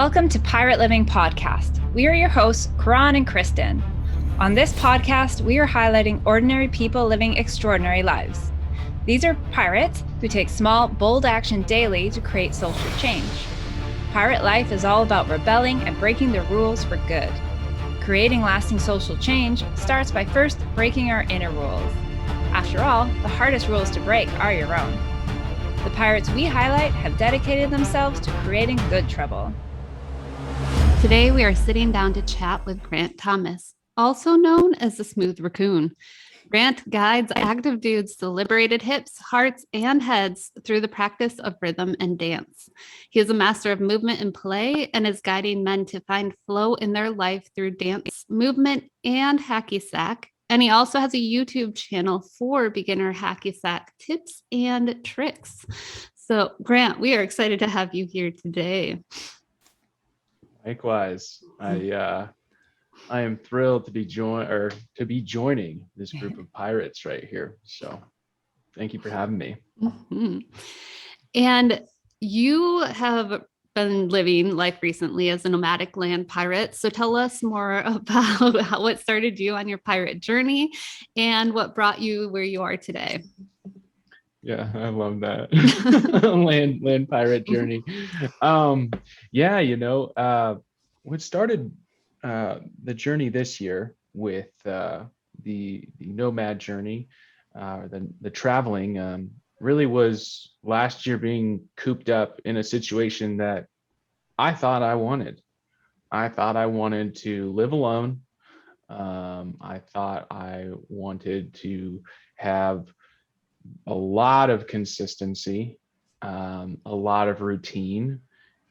Welcome to Pirate Living Podcast. We are your hosts, Karan and Kristen. On this podcast, we are highlighting ordinary people living extraordinary lives. These are pirates who take small, bold action daily to create social change. Pirate life is all about rebelling and breaking the rules for good. Creating lasting social change starts by first breaking our inner rules. After all, the hardest rules to break are your own. The pirates we highlight have dedicated themselves to creating good trouble. Today, we are sitting down to chat with Grant Thomas, also known as the Smooth Racoon. Grant guides active dudes to liberated hips, hearts, and heads through the practice of rhythm and dance. He is a master of movement and play and is guiding men to find flow in their life through dance, movement, and Hacky Sack. And he also has a YouTube channel for beginner Hacky Sack tips and tricks. So, Grant, we are excited to have you here today. Likewise, I am thrilled to be joining this group of pirates right here. So, thank you for having me. Mm-hmm. And you have been living life recently as a nomadic land pirate. So tell us more about what started you on your pirate journey and what brought you where you are today. Yeah, I love that. land pirate journey. What started the journey this year with the Nomad Journey, the traveling, really was last year being cooped up in a situation that I thought I wanted. I thought I wanted to live alone. I thought I wanted to have a lot of consistency, a lot of routine,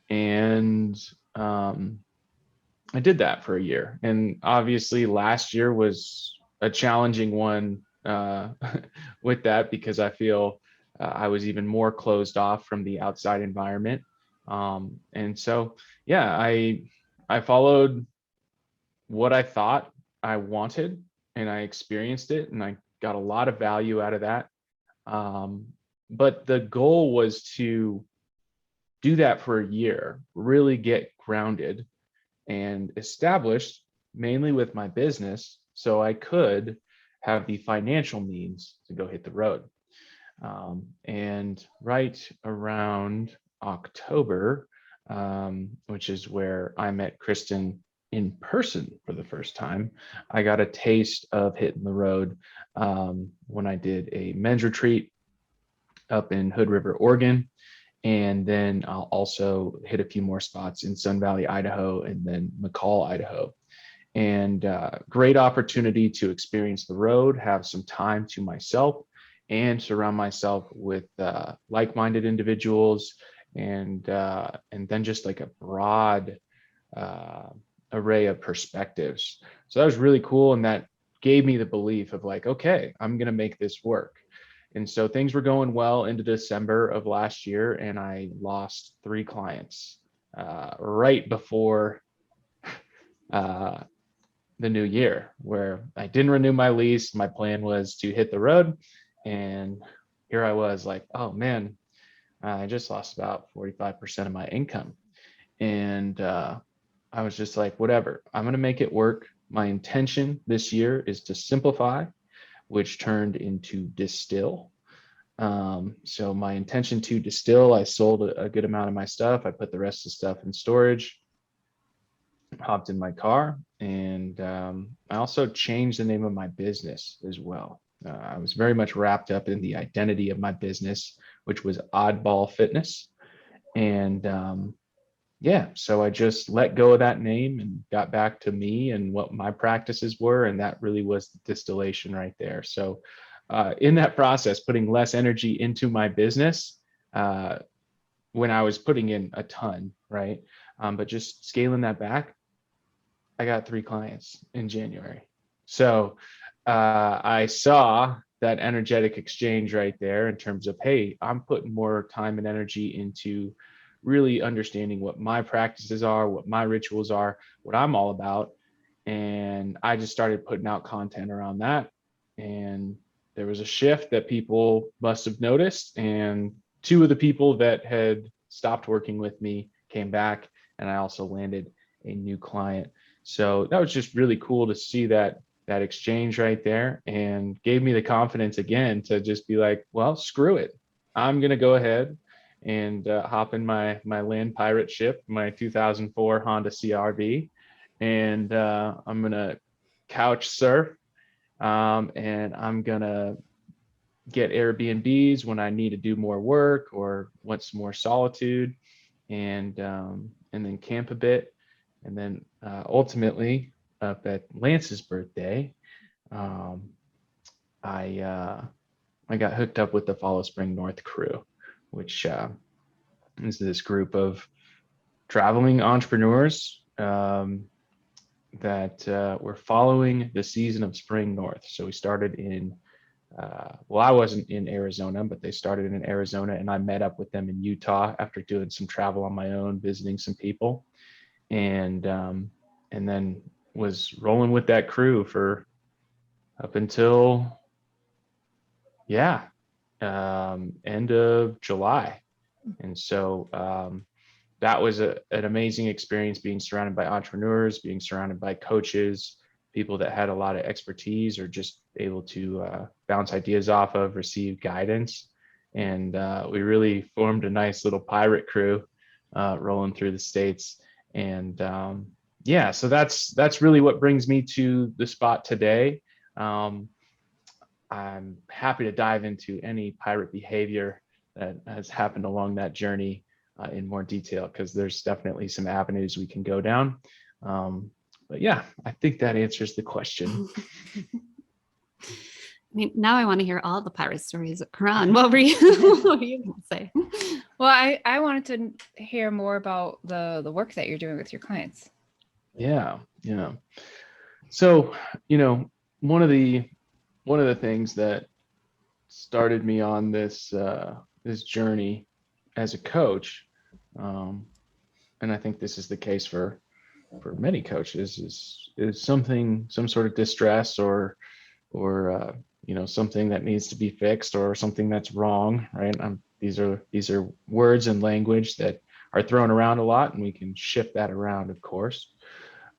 and I did that for a year. And obviously last year was a challenging one with that because I feel I was even more closed off from the outside environment. And so, yeah, I followed what I thought I wanted and I experienced it and I got a lot of value out of that. But the goal was to do that for a year, really get grounded and established mainly with my business so I could have the financial means to go hit the road. And right around October, which is where I met Kristen in person for the first time, I got a taste of hitting the road when I did a men's retreat up in Hood River, Oregon. And then I'll also hit a few more spots in Sun Valley, Idaho, and then McCall, Idaho. And great opportunity to experience the road, have some time to myself, and surround myself with like-minded individuals, and then just like a broad array of perspectives. So that was really cool, and that gave me the belief of like, okay, I'm gonna make this work. And so things were going well into December of last year, and I lost 3 clients right before the new year, where I didn't renew my lease. My plan was to hit the road, and here I was like, oh man, I just lost about 45% of my income. And I was just like, whatever, I'm gonna make it work. My intention this year is to simplify, which turned into distill. So my intention to distill, I sold a good amount of my stuff. I put the rest of the stuff in storage, hopped in my car, and I also changed the name of my business as well. I was very much wrapped up in the identity of my business, which was Oddball Fitness. And so I just let go of that name and got back to me and what my practices were. And that really was the distillation right there. So in that process, putting less energy into my business when I was putting in a ton, right? But just scaling that back, I got 3 clients in January. So I saw that energetic exchange right there in terms of, hey, I'm putting more time and energy into really understanding what my practices are, what my rituals are, what I'm all about. And I just started putting out content around that. And there was a shift that people must have noticed. And 2 of the people that had stopped working with me came back. and I also landed a new client. So that was just really cool to see that exchange right there, and gave me the confidence again to just be like, well, screw it. I'm going to go ahead and hop in my land pirate ship, my 2004 Honda CRV, and I'm going to couch surf, and I'm going to get Airbnbs when I need to do more work or want some more solitude, and then camp a bit. And then ultimately, up at Lance's birthday, I got hooked up with the Follow Spring North crew, which is this group of traveling entrepreneurs that were following the season of spring north. So we started in well, I wasn't in Arizona, but they started in Arizona, and I met up with them in Utah after doing some travel on my own, visiting some people, and then was rolling with that crew for up until end of July. And so that was an amazing experience, being surrounded by entrepreneurs, being surrounded by coaches, people that had a lot of expertise or just able to bounce ideas off of, receive guidance. And we really formed a nice little pirate crew rolling through the States. And so that's really what brings me to the spot today. I'm happy to dive into any pirate behavior that has happened along that journey in more detail, because there's definitely some avenues we can go down. But yeah, I think that answers the question. I mean, now I want to hear all the pirate stories. Karan, what were you going to say? Well, I wanted to hear more about the work that you're doing with your clients. Yeah. So, one of the things that started me on this this journey as a coach, and I think this is the case for many coaches, is some sort of distress or something that needs to be fixed, or something that's wrong, right? These are words and language that are thrown around a lot, and we can shift that around, of course.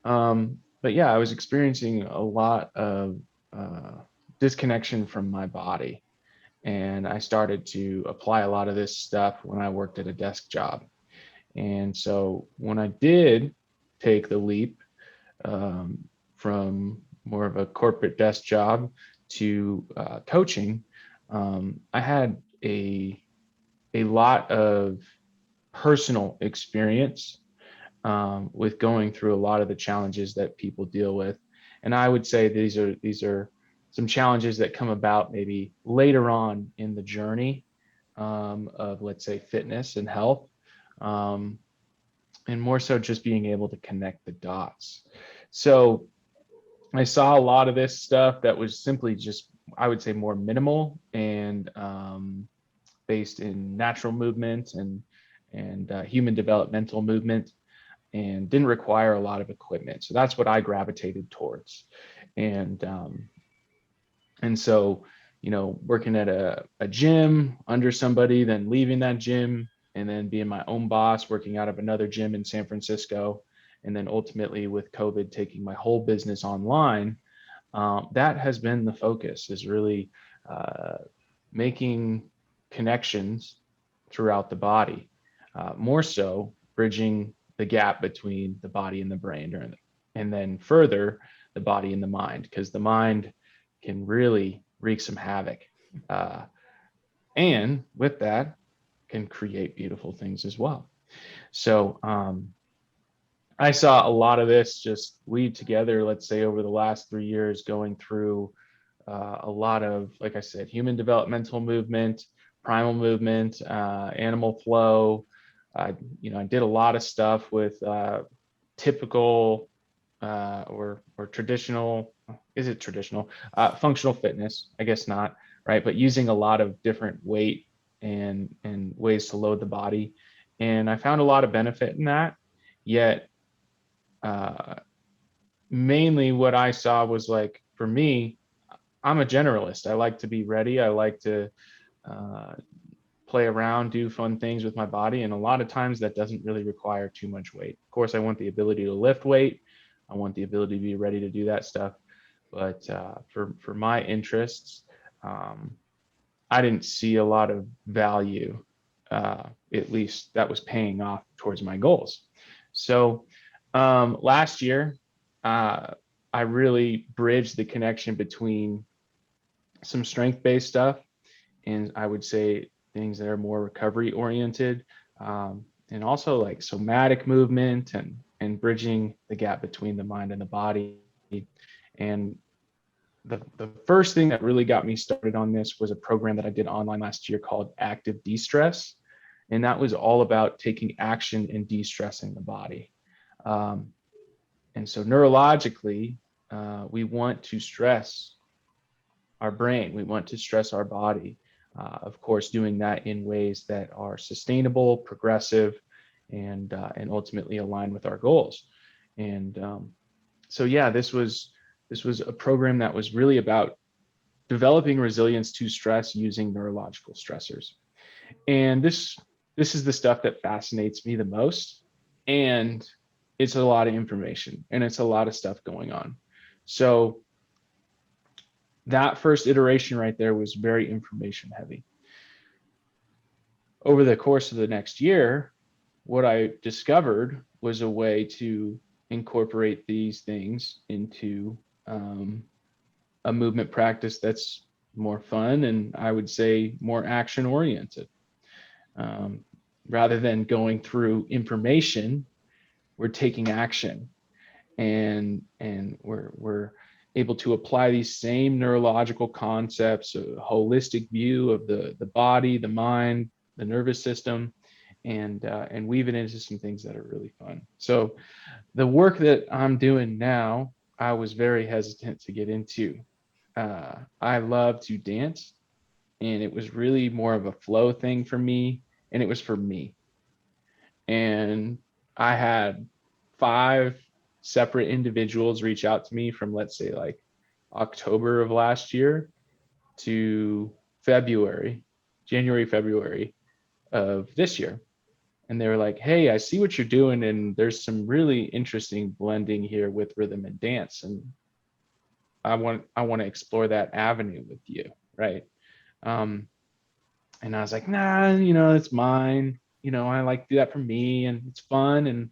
But yeah, I was experiencing a lot of disconnection from my body, and I started to apply a lot of this stuff when I worked at a desk job. And so when I did take the leap from more of a corporate desk job to coaching, I had a lot of personal experience with going through a lot of the challenges that people deal with. And I would say these are some challenges that come about maybe later on in the journey of, let's say, fitness and health, and more so just being able to connect the dots. So I saw a lot of this stuff that was simply just, I would say, more minimal and based in natural movement and human developmental movement, and didn't require a lot of equipment. So that's what I gravitated towards. And so, working at a gym under somebody, then leaving that gym, and then being my own boss, working out of another gym in San Francisco, and then ultimately with COVID taking my whole business online, that has been the focus, is really making connections throughout the body, more so bridging the gap between the body and the brain, and then further the body and the mind, because the mind can really wreak some havoc, and with that can create beautiful things as well. So I saw a lot of this just weave together, let's say, over the last 3 years, going through a lot of, like I said, human developmental movement, primal movement, animal flow. I did a lot of stuff with typical or traditional, is it traditional? Functional fitness, I guess not, right? But using a lot of different weight and ways to load the body. And I found a lot of benefit in that. Yet mainly what I saw was, like, for me, I'm a generalist. I like to be ready. I like to play around, do fun things with my body. And a lot of times that doesn't really require too much weight. Of course, I want the ability to lift weight. I want the ability to be ready to do that stuff. But for my interests, I didn't see a lot of value, at least that was paying off towards my goals. So last year, I really bridged the connection between some strength-based stuff and I would say things that are more recovery oriented, and also like somatic movement and bridging the gap between the mind and the body. And the first thing that really got me started on this was a program that I did online last year called Active De-Stress. And that was all about taking action and de-stressing the body. And so neurologically, we want to stress our brain. We want to stress our body. Of course, doing that in ways that are sustainable, progressive, and ultimately aligned with our goals. And so, yeah, this was a program that was really about developing resilience to stress using neurological stressors. And this is the stuff that fascinates me the most. And it's a lot of information and it's a lot of stuff going on. So that first iteration right there was very information heavy. Over the course of the next year, what I discovered was a way to incorporate these things into a movement practice that's more fun and I would say more action oriented. Rather than going through information, we're taking action, and we're able to apply these same neurological concepts, a holistic view of the body, the mind, the nervous system, and weave it into some things that are really fun. So the work that I'm doing now, I was very hesitant to get into. I love to dance, and it was really more of a flow thing for me, and it was for me. And I had 5 separate individuals reach out to me from, let's say, like October of last year to January, February of this year. And they were like, hey, I see what you're doing, and there's some really interesting blending here with rhythm and dance. And I want to explore that avenue with you, right? And I was like, nah, it's mine. I like to do that for me, and it's fun, and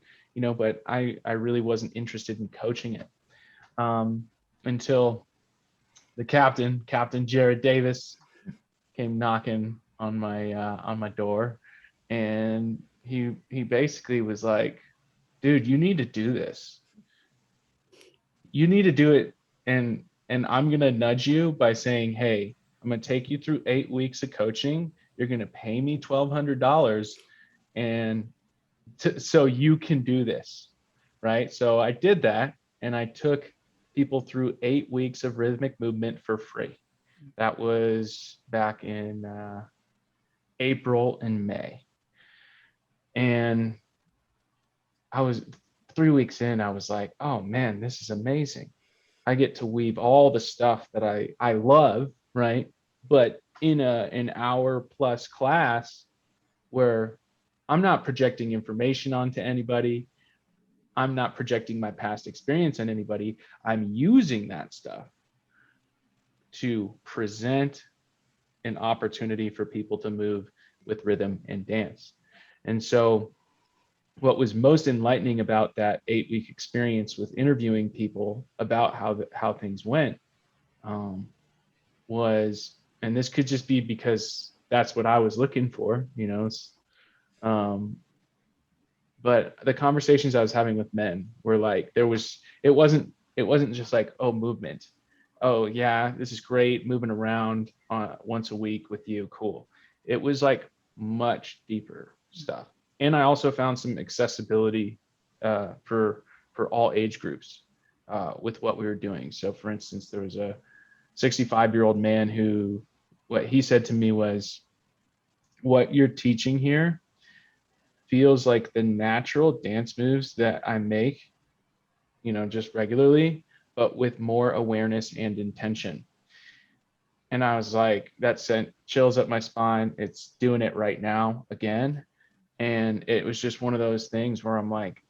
but I really wasn't interested in coaching it until the Captain Jared Davis, came knocking on my door, and he basically was like, dude, you need to do this. You need to do it, and I'm gonna nudge you by saying, hey, I'm gonna take you through 8 weeks of coaching. You're gonna pay me $1,200, and so you can do this, right? So I did that, and I took people through 8 weeks of rhythmic movement for free. That was back in April and May. And I was 3 weeks in, I was like, oh man, this is amazing. I get to weave all the stuff that I love, right? But in an hour plus class where I'm not projecting information onto anybody. I'm not projecting my past experience on anybody. I'm using that stuff to present an opportunity for people to move with rhythm and dance. And so what was most enlightening about that 8-week experience with interviewing people about how things went was, and this could just be because that's what I was looking for, but the conversations I was having with men were like, it wasn't just like, oh, movement. Oh yeah, this is great, moving around once a week with you, cool. It was like much deeper stuff. And I also found some accessibility for all age groups with what we were doing. So for instance, there was a 65-year-old man who, what he said to me was, what you're teaching here feels like the natural dance moves that I make, just regularly, but with more awareness and intention. And I was like, that sent chills up my spine. It's doing it right now again. And it was just one of those things where I'm like,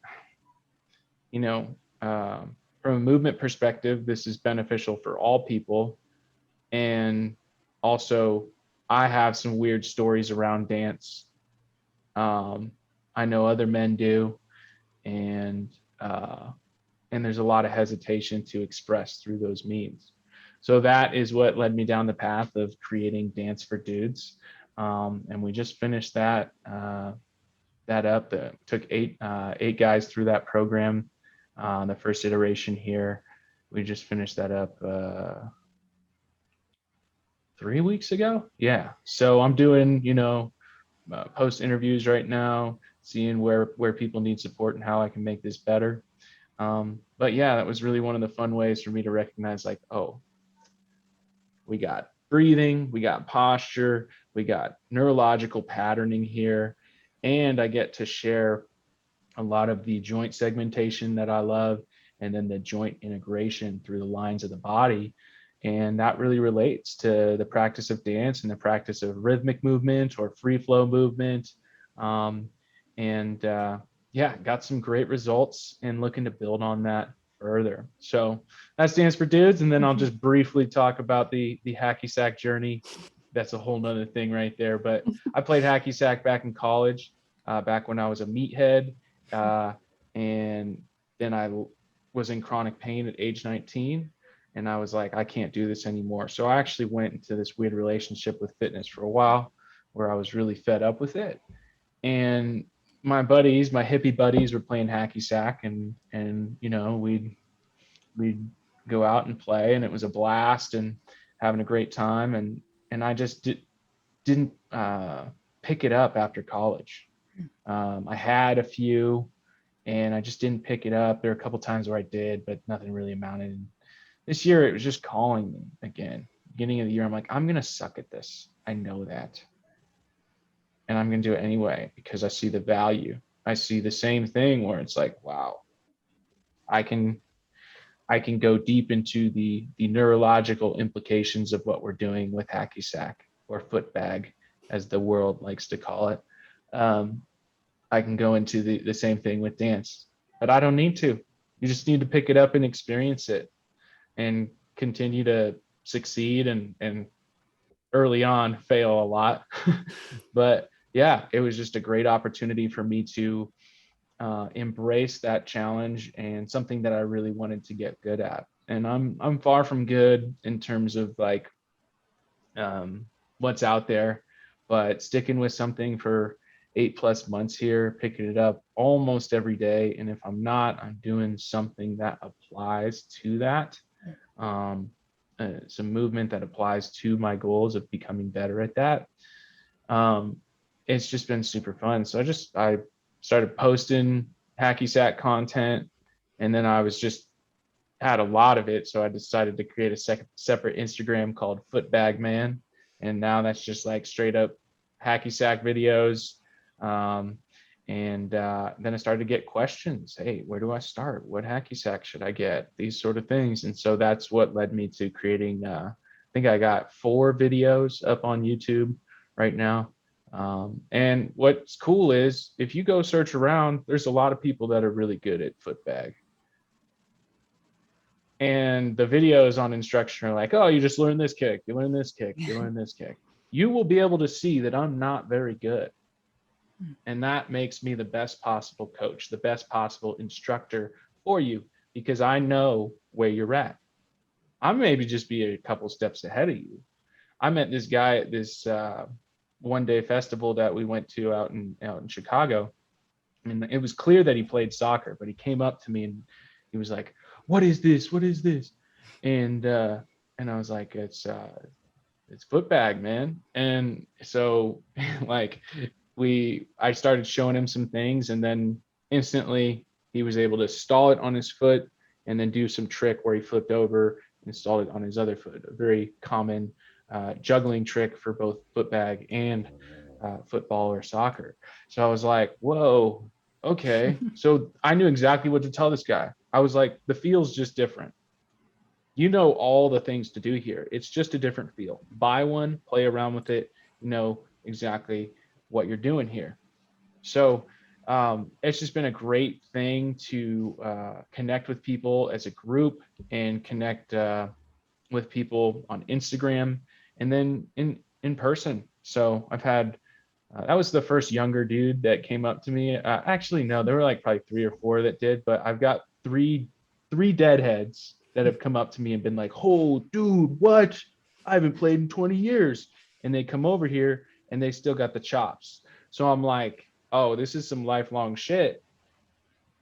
you know, from a movement perspective, this is beneficial for all people. And also, I have some weird stories around dance. I know other men do, and there's a lot of hesitation to express through those means. So that is what led me down the path of creating Dance for Dudes, and we just finished that up. Took eight guys through that program. The first iteration here, we just finished that up 3 weeks ago. Yeah. So I'm doing, post interviews right now, seeing where people need support and how I can make this better. But yeah, that was really one of the fun ways for me to recognize, like, oh, we got breathing, we got posture, we got neurological patterning here, and I get to share a lot of the joint segmentation that I love, and then the joint integration through the lines of the body. And that really relates to the practice of dance and the practice of rhythmic movement or free flow movement. Yeah, got some great results and looking to build on that further. So that's Dance for Dudes. And then I'll just briefly talk about the Hacky Sack journey. That's a whole nother thing right there. But I played Hacky Sack back in college, back when I was a meathead. And then I was in chronic pain at age 19. And I was like, I can't do this anymore. So I actually went into this weird relationship with fitness for a while where I was really fed up with it. And my buddies, my hippie buddies, were playing Hacky Sack, and we'd go out and play, and it was a blast and having a great time. And I just didn't pick it up after college. I had a few, and I just didn't pick it up. There were a couple times where I did, but nothing really amounted. This year, it was just calling me again. Beginning of the year, I'm like, I'm going to suck at this. I know that. And I'm going to do it anyway because I see the value. I see the same thing where it's like, wow, I can go deep into the neurological implications of what we're doing with Hacky Sack, or foot bag, as the world likes to call it. I can go into the same thing with dance, but I don't need to. You just need to pick it up and experience it, and continue to succeed and early on fail a lot. But yeah, it was just a great opportunity for me to embrace that challenge and something that I really wanted to get good at. And I'm far from good in terms of like what's out there, but sticking with something for 8+ months here, picking it up almost every day. And if I'm not, I'm doing something that applies to that. Some movement that applies to my goals of becoming better at that. It's just been super fun. So I started posting Hacky Sack content, and then I was just had a lot of it. So I decided to create a separate Instagram called Footbag Man. And now that's just like straight up Hacky Sack videos. And then I started to get questions. Hey, where do I start? What Hacky Sack should I get? These sort of things. And so that's what led me to creating, I think I got 4 videos up on YouTube right now. And what's cool is if you go search around, there's a lot of people that are really good at footbag. And the videos on instruction are like, oh, you just learn this kick, you learn this kick, you learn this kick. You will be able to see that I'm not very good. And that makes me the best possible coach, the best possible instructor for you, because I know where you're at. I maybe just be a couple steps ahead of you. I met this guy at this one-day festival that we went to out in Chicago, and it was clear that he played soccer, but he came up to me and he was like, what is this? What is this? And I was like, it's footbag, man. And so like I started showing him some things, and then instantly he was able to stall it on his foot and then do some trick where he flipped over and stalled it on his other foot. A very common juggling trick for both footbag and football or soccer. So I was like, whoa, okay. So I knew exactly what to tell this guy. I was like, the feel's just different. you know all the things to do here. It's just a different feel. Buy one, play around with it, you know exactly what you're doing here. So it's just been a great thing to connect with people as a group and connect with people on Instagram and then in person. So I've had that was the first younger dude that came up to me. Actually, no, there were like probably 3 or 4 that did, but I've got three deadheads that have come up to me and been like, "Oh, dude, what? I haven't played in 20 years," and they come over here and they still got the chops. So I'm like, "Oh, this is some lifelong shit."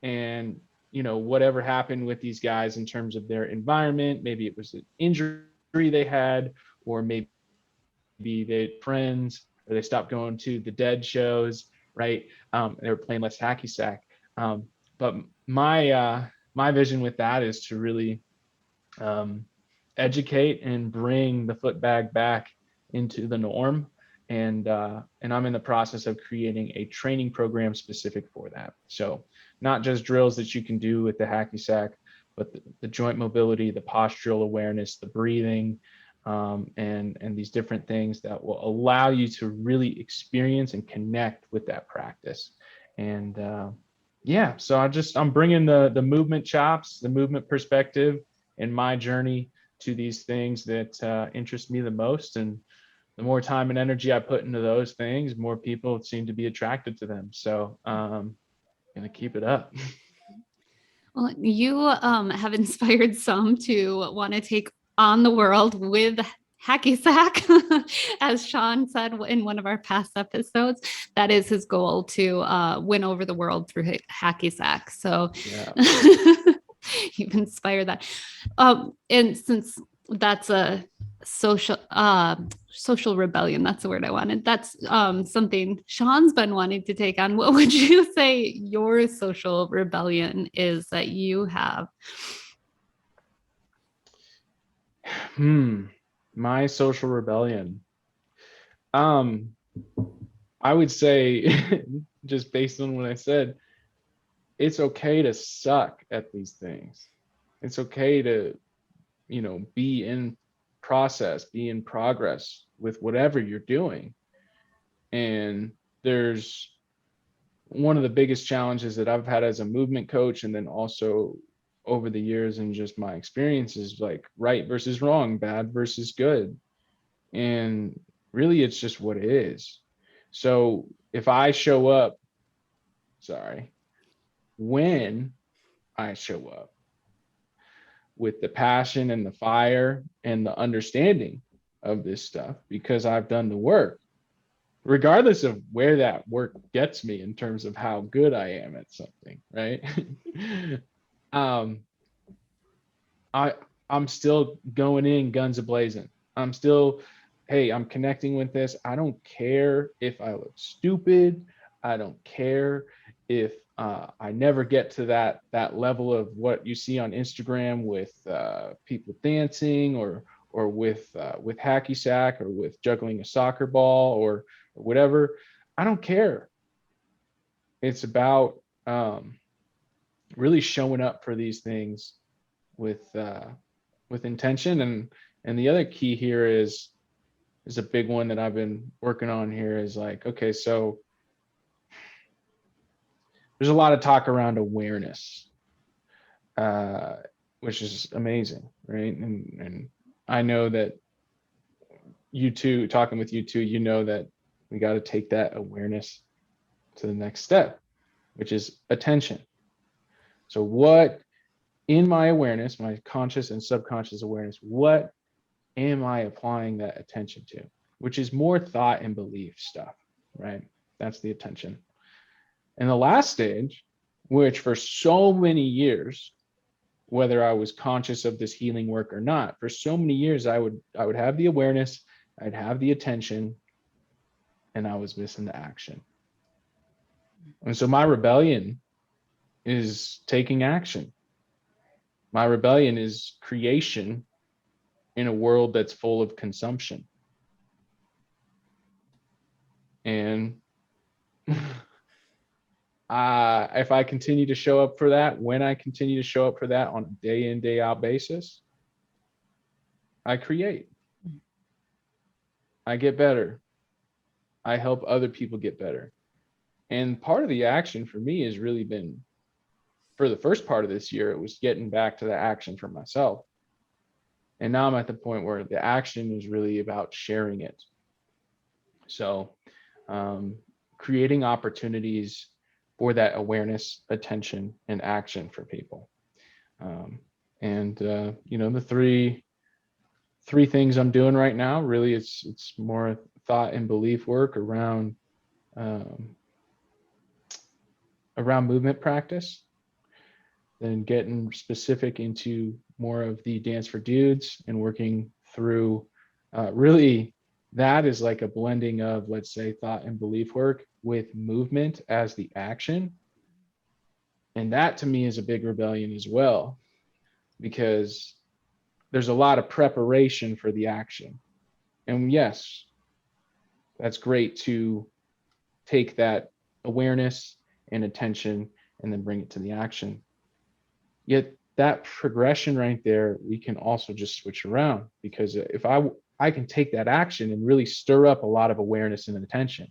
And whatever happened with these guys in terms of their environment, maybe it was an injury they had, or maybe they had friends, or they stopped going to the dead shows, right? They were playing less hacky sack. But my vision with that is to really educate and bring the foot bag back into the norm. And I'm in the process of creating a training program specific for that. So not just drills that you can do with the hacky sack, but the joint mobility, the postural awareness, the breathing, and these different things that will allow you to really experience and connect with that practice. And so I'm bringing the movement chops, the movement perspective, and my journey to these things that interest me the most. And the more time and energy I put into those things, more people seem to be attracted to them. So gonna keep it up. Well, you have inspired some to want to take on the world with Hacky Sack. As Sean said in one of our past episodes, that is his goal, to win over the world through Hacky Sack. So Yeah. you've inspired that. And since that's a social rebellion, that's the word I wanted, that's something Sean's been wanting to take on. What would you say your social rebellion is that you have? My social rebellion, I would say, just based on what I said, it's okay to suck at these things. It's okay to be in process, be in progress with whatever you're doing. And there's one of the biggest challenges that I've had as a movement coach, and then also over the years and just my experiences, like right versus wrong, bad versus good. And really it's just what it is. So if I show up, when I show up with the passion and the fire and the understanding of this stuff, because I've done the work, regardless of where that work gets me in terms of how good I am at something, right? I'm still going in guns a-blazing. I'm still, hey, I'm connecting with this. I don't care if I look stupid. I don't care if I never get to that level of what you see on Instagram with people dancing, or with hacky sack, or with juggling a soccer ball, or whatever. I don't care. It's about really showing up for these things with intention. And the other key here is a big one that I've been working on here, is like, okay, so there's a lot of talk around awareness, which is amazing, right? And I know that you two, talking with you two, that we got to take that awareness to the next step, which is attention. So what, in my awareness, my conscious and subconscious awareness, what am I applying that attention to? Which is more thought and belief stuff, right? That's the attention. And the last stage, which for so many years, whether I was conscious of this healing work or not, for so many years, I would have the awareness, I'd have the attention, and I was missing the action. And so my rebellion is taking action. My rebellion is creation in a world that's full of consumption. And if I continue to show up for that, when I continue to show up for that on a day in, day out basis, I create. I get better. I help other people get better. And part of the action for me has really been, for the first part of this year, it was getting back to the action for myself. And now I'm at the point where the action is really about sharing it. So creating opportunities for that awareness, attention, and action for people. The three things I'm doing right now, really it's more thought and belief work around movement practice, then getting specific into more of the dance for dudes and working through really that is like a blending of, let's say, thought and belief work with movement as the action. And that to me is a big rebellion as well, because there's a lot of preparation for the action. And yes, that's great to take that awareness and attention and then bring it to the action. Yet that progression right there, we can also just switch around, because if I can take that action and really stir up a lot of awareness and attention.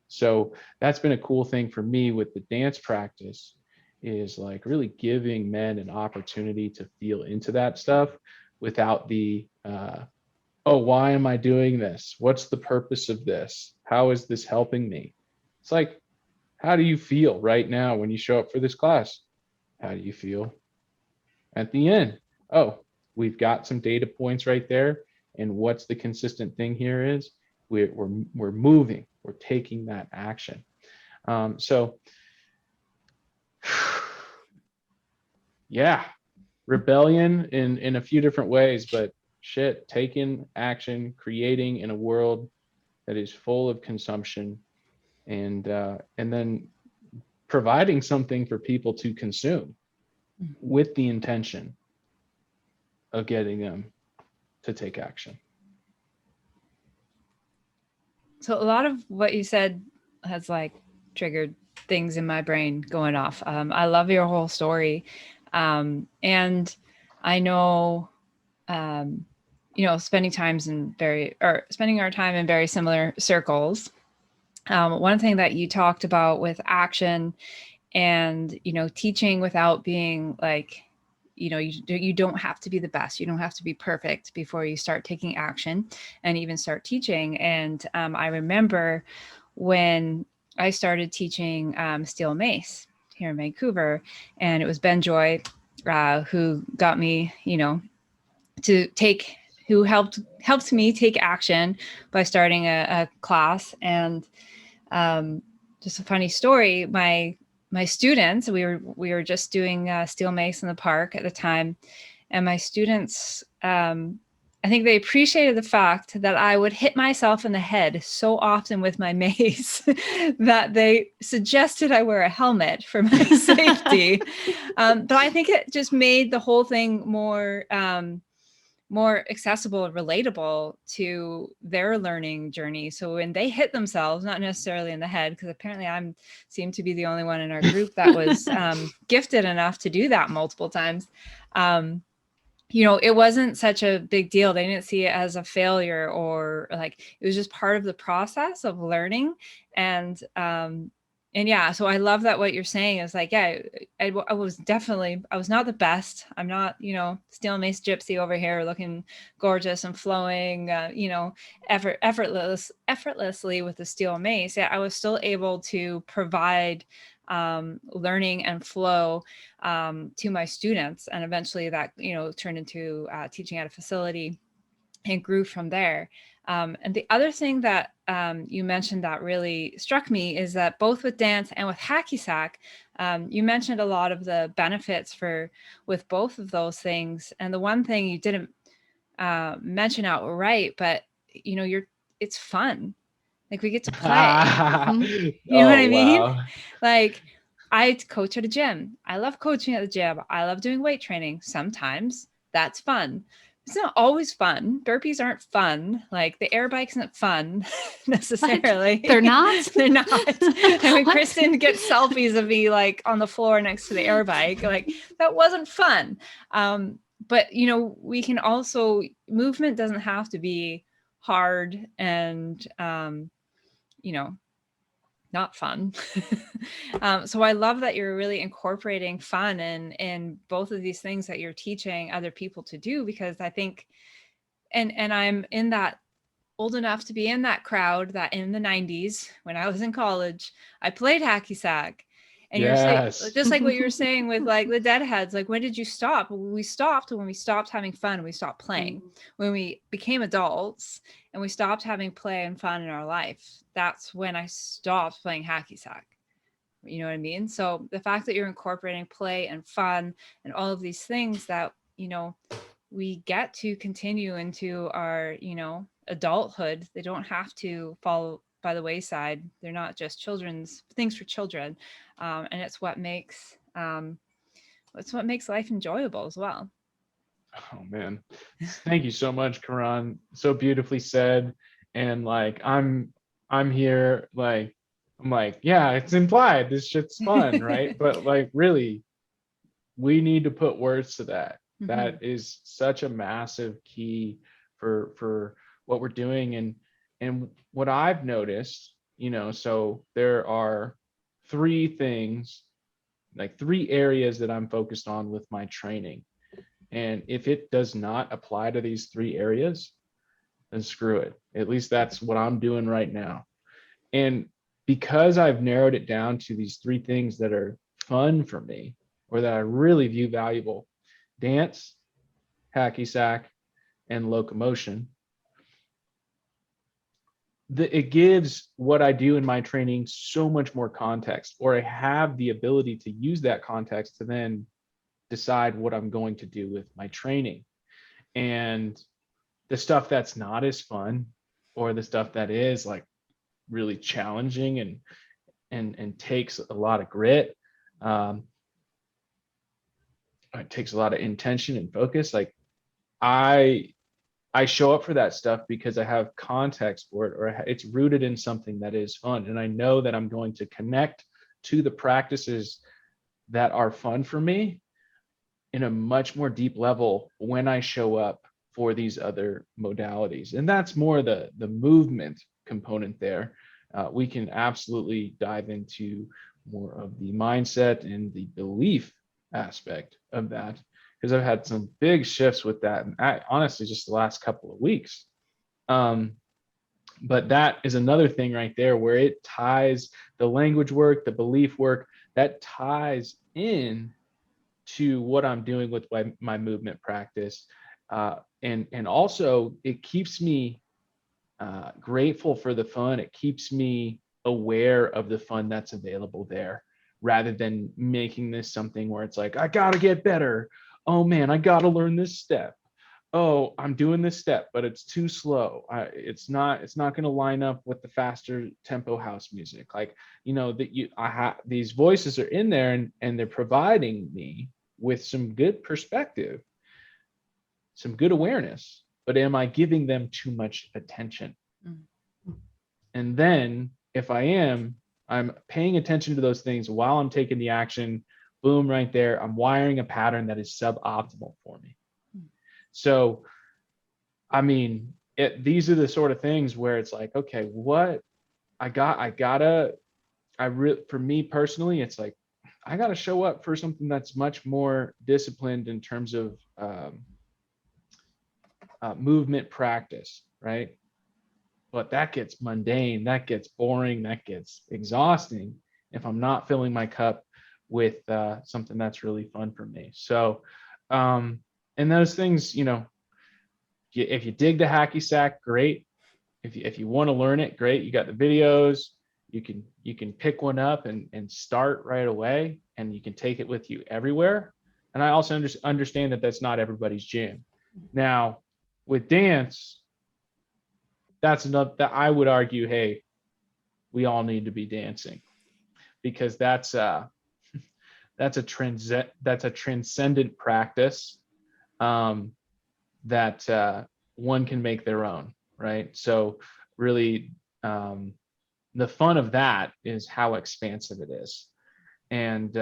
So that's been a cool thing for me with the dance practice, is like really giving men an opportunity to feel into that stuff without the, oh, why am I doing this? What's the purpose of this? How is this helping me? It's like, how do you feel right now when you show up for this class? How do you feel at the end? Oh, we've got some data points right there. And what's the consistent thing here is we're moving, we're taking that action. Yeah, rebellion in a few different ways, but shit, taking action, creating in a world that is full of consumption, and then providing something for people to consume with the intention of getting them to take action. So a lot of what you said has like triggered things in my brain going off. I love your whole story. And I know, spending our time in very similar circles. One thing that you talked about with action and, teaching without being like, you don't have to be the best. You don't have to be perfect before you start taking action and even start teaching. And I remember when I started teaching steel mace here in Vancouver, and it was Ben Joy who got me, who helped me take action by starting a class. And just a funny story, my students, we were just doing steel mace in the park at the time, and my students, I think they appreciated the fact that I would hit myself in the head so often with my mace that they suggested I wear a helmet for my safety. But I think it just made the whole thing more accessible and relatable to their learning journey. So when they hit themselves, not necessarily in the head, because apparently I seem to be the only one in our group that was gifted enough to do that multiple times. It wasn't such a big deal. They didn't see it as a failure, or like, it was just part of the process of learning. And yeah, so I love that what you're saying is like, yeah, I was not the best. I'm not, steel mace gypsy over here looking gorgeous and flowing, effortlessly with the steel mace. Yeah, I was still able to provide learning and flow to my students. And eventually that, turned into teaching at a facility and grew from there. And the other thing that you mentioned that really struck me is that both with dance and with Hacky Sack, you mentioned a lot of the benefits with both of those things. And the one thing you didn't mention outright, but it's fun. Like, we get to play. You know what I mean? Wow. Like, I coach at a gym. I love coaching at the gym. I love doing weight training. Sometimes that's fun. It's not always fun. Burpees aren't fun. Like, the air bike isn't fun necessarily. What? They're not? They're not. And when Kristen gets selfies of me like on the floor next to the air bike, like, that wasn't fun. but we can also, movement doesn't have to be hard and not fun. So I love that you're really incorporating fun in both of these things that you're teaching other people to do, because I think, and I'm in that, old enough to be in that crowd that in the 90s, when I was in college, I played hacky sack. And you're saying, Yes. just like what you were saying with like the deadheads, like, when did you stop? Well, we stopped when we stopped having fun. We stopped playing. When we became adults and we stopped having play and fun in our life, that's when I stopped playing hacky sack. You know what I mean? So the fact that you're incorporating play and fun and all of these things that, we get to continue into our, adulthood, they don't have to fall by the wayside. They're not just children's things for children. And it's what makes life enjoyable as well. Oh man, thank you so much, Karan. So beautifully said. And like, I'm here, like, I'm like, yeah, it's implied. This shit's fun, right? But like, really, we need to put words to that. That is such a massive key for what we're doing. And what I've noticed, so there are three things, like three areas that I'm focused on with my training. And if it does not apply to these three areas, then screw it. At least that's what I'm doing right now. And because I've narrowed it down to these three things that are fun for me, or that I really view valuable: dance, hacky sack, and locomotion, it gives what I do in my training so much more context, or I have the ability to use that context to then decide what I'm going to do with my training. And the stuff that's not as fun, or the stuff that is like really challenging and takes a lot of grit, it takes a lot of intention and focus. Like, I show up for that stuff because I have context for it, or it's rooted in something that is fun. And I know that I'm going to connect to the practices that are fun for me in a much more deep level when I show up for these other modalities. And that's more the movement component there. We can absolutely dive into more of the mindset and the belief aspect of that, because I've had some big shifts with that, and honestly, just the last couple of weeks. But that is another thing right there, where it ties the language work, the belief work, that ties in to what I'm doing with my movement practice. And also it keeps me grateful for the fun. It keeps me aware of the fun that's available there, rather than making this something where it's like, I gotta get better. Oh man, I gotta learn this step. Oh, I'm doing this step, but it's too slow. It's not going to line up with the faster tempo house music. Like, these voices are in there, and they're providing me with some good perspective, some good awareness, but am I giving them too much attention? And then if I am, I'm paying attention to those things while I'm taking the action. Boom, right there. I'm wiring a pattern that is suboptimal for me. So, I mean, these are the sort of things where it's like, okay, what for me personally, it's like, I got to show up for something that's much more disciplined in terms of movement practice, right? But that gets mundane, that gets boring, that gets exhausting if I'm not filling my cup with something that's really fun for me. So, and those things, if you dig the hacky sack, great. If you want to learn it, great. You got the videos. You can pick one up and start right away, and you can take it with you everywhere. And I also understand that that's not everybody's jam. Now, with dance, that's enough that I would argue, hey, we all need to be dancing, because that's a transcendent practice that one can make their own, right? So really, the fun of that is how expansive it is, and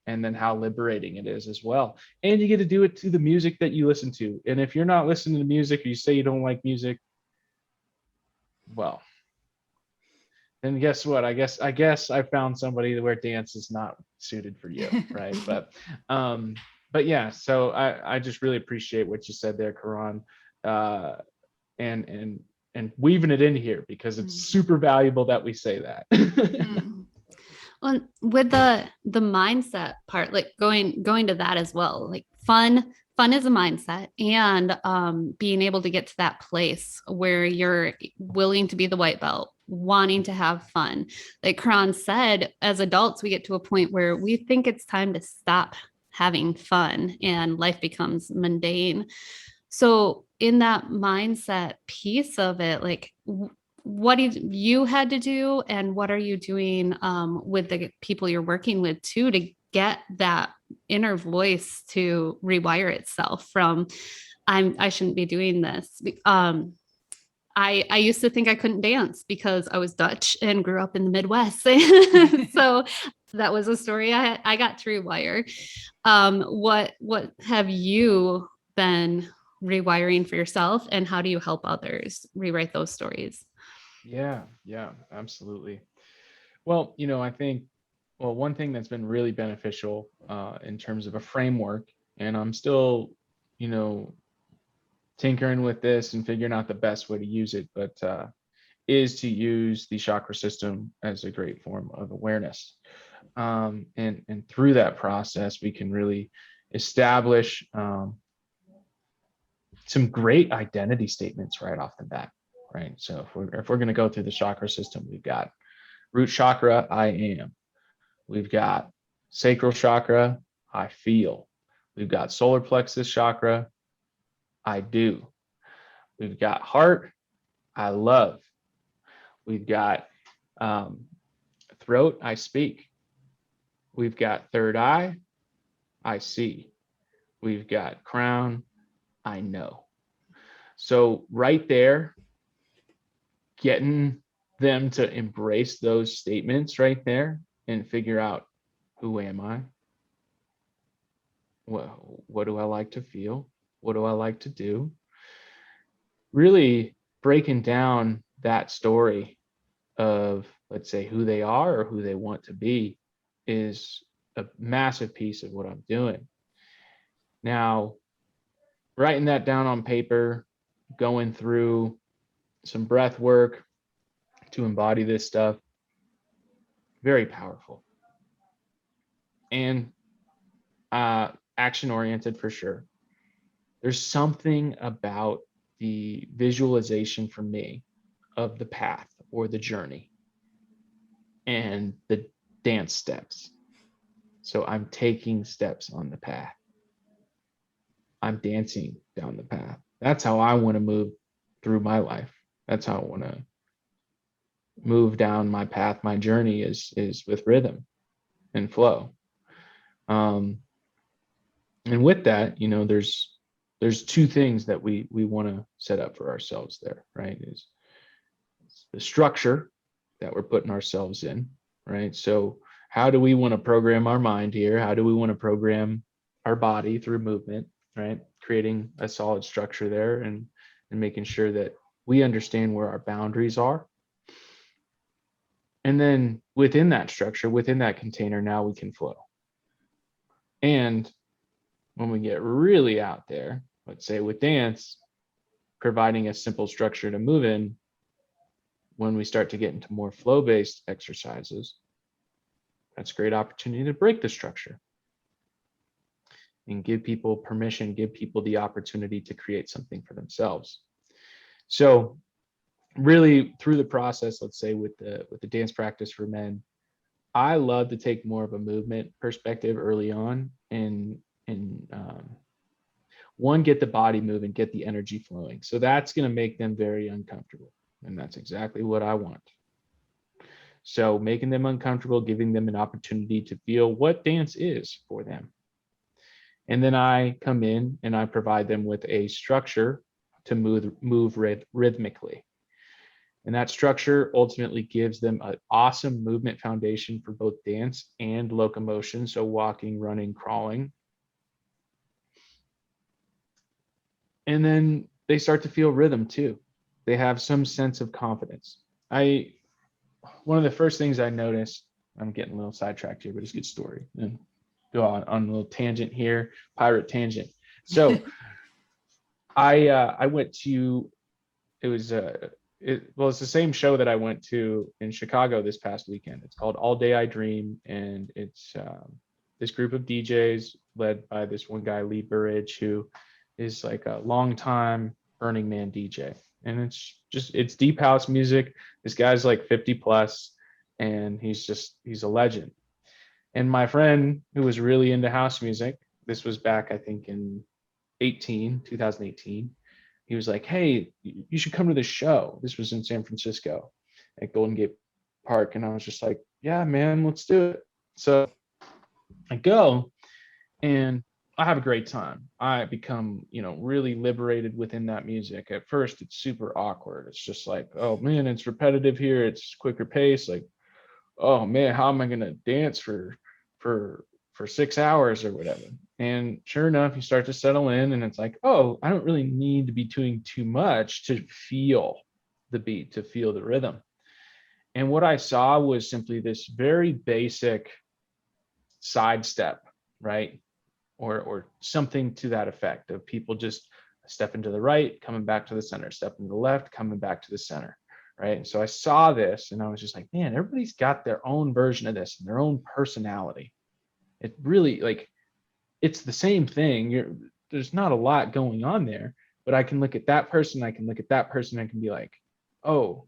and then how liberating it is as well. And you get to do it to the music that you listen to. And if you're not listening to music, or you say you don't like music, well, then guess what? I guess I found somebody where dance is not suited for you, right? But yeah, so I just really appreciate what you said there, Karan, and weaving it in here, because it's super valuable that we say that. Well, with the mindset part, like going to that as well, like fun is a mindset, and being able to get to that place where you're willing to be the white belt, wanting to have fun. Like Karan said, as adults, we get to a point where we think it's time to stop having fun and life becomes mundane. So in that mindset piece of it, like what have you had to do, and what are you doing with the people you're working with too, to get that inner voice to rewire itself from I shouldn't be doing this. I used to think I couldn't dance because I was Dutch and grew up in the Midwest. So that was a story I got to rewire. What have you been rewiring for yourself, and how do you help others rewrite those stories? Yeah, absolutely. Well, I think, one thing that's been really beneficial in terms of a framework, and I'm still, tinkering with this and figuring out the best way to use it, but is to use the chakra system as a great form of awareness. And through that process, we can really establish some great identity statements right off the bat, right? So if we're going to go through the chakra system, we've got root chakra, I am. We've got sacral chakra, I feel. We've got solar plexus chakra, I do. We've got heart, I love. We've got throat, I speak. We've got third eye, I see. We've got crown, I know. So right there, getting them to embrace those statements right there and figure out, who am I? What do I like to feel? What do I like to do? Really breaking down that story of, let's say, who they are or who they want to be is a massive piece of what I'm doing. Now, writing that down on paper, going through some breath work to embody this stuff, very powerful. And action oriented for sure. There's something about the visualization for me of the path or the journey and the dance steps. So I'm taking steps on the path. I'm dancing down the path. That's how I want to move through my life. That's how I want to move down my path. My journey is with rhythm and flow. And with that, there's two things that we want to set up for ourselves there, right? Is the structure that we're putting ourselves in, right? So how do we want to program our mind here? How do we want to program our body through movement, right? Creating a solid structure there and making sure that we understand where our boundaries are. And then within that structure, within that container, now we can flow. And when we get really out there, let's say with dance, providing a simple structure to move in, when we start to get into more flow-based exercises, that's a great opportunity to break the structure and give people permission, give people the opportunity to create something for themselves. So really through the process, let's say with the dance practice for men, I love to take more of a movement perspective early on and one, get the body moving, get the energy flowing. So that's going to make them very uncomfortable. And that's exactly what I want. So making them uncomfortable, giving them an opportunity to feel what dance is for them. And then I come in and I provide them with a structure to move rhythmically. And that structure ultimately gives them an awesome movement foundation for both dance and locomotion. So walking, running, crawling. And then they start to feel rhythm too. They have some sense of confidence. One of the first things I noticed, I'm getting a little sidetracked here, but it's a good story. And go on a little tangent here, pirate tangent. So I went to, it's the same show that I went to in Chicago this past weekend. It's called All Day I Dream, and it's this group of DJs led by this one guy, Liberated, who is like a longtime Burning Man DJ. And it's deep house music. This guy's like 50 plus, and he's a legend. And my friend who was really into house music, this was back, I think in 2018, he was like, hey, you should come to this show. This was in San Francisco at Golden Gate Park. And I was just like, yeah, man, let's do it. So I go and I have a great time. I become, really liberated within that music. At first, it's super awkward. It's just like, oh man, it's repetitive here. It's quicker pace. Like, oh man, how am I going to dance for 6 hours or whatever? And sure enough, you start to settle in, and it's like, oh, I don't really need to be doing too much to feel the beat, to feel the rhythm. And what I saw was simply this very basic sidestep, right? Or something to that effect of people just stepping to the right, coming back to the center, stepping to the left, coming back to the center, right? So I saw this and I was just like, man, everybody's got their own version of this and their own personality. It really, like, it's the same thing. There's not a lot going on there, but I can look at that person, I can look at that person, I can be like, oh,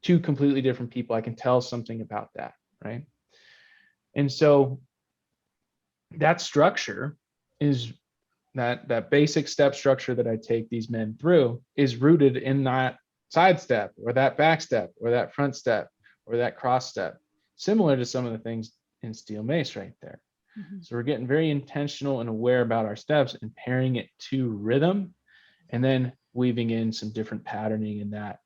two completely different people. I can tell something about that, right? And so that structure is that basic step structure that I take these men through is rooted in that side step or that back step or that front step or that cross step, similar to some of the things in steel mace right there. Mm-hmm. So we're getting very intentional and aware about our steps and pairing it to rhythm, and then weaving in some different patterning in that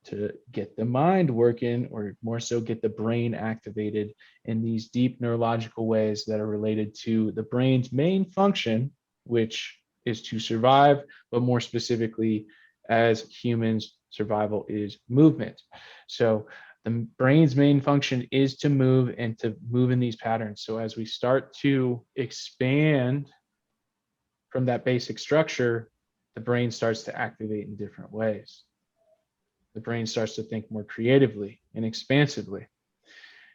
to get the mind working, or more so get the brain activated in these deep neurological ways that are related to the brain's main function, which is to survive, but more specifically, as humans, survival is movement. So the brain's main function is to move and to move in these patterns. So as we start to expand from that basic structure, the brain starts to activate in different ways. The brain starts to think more creatively and expansively.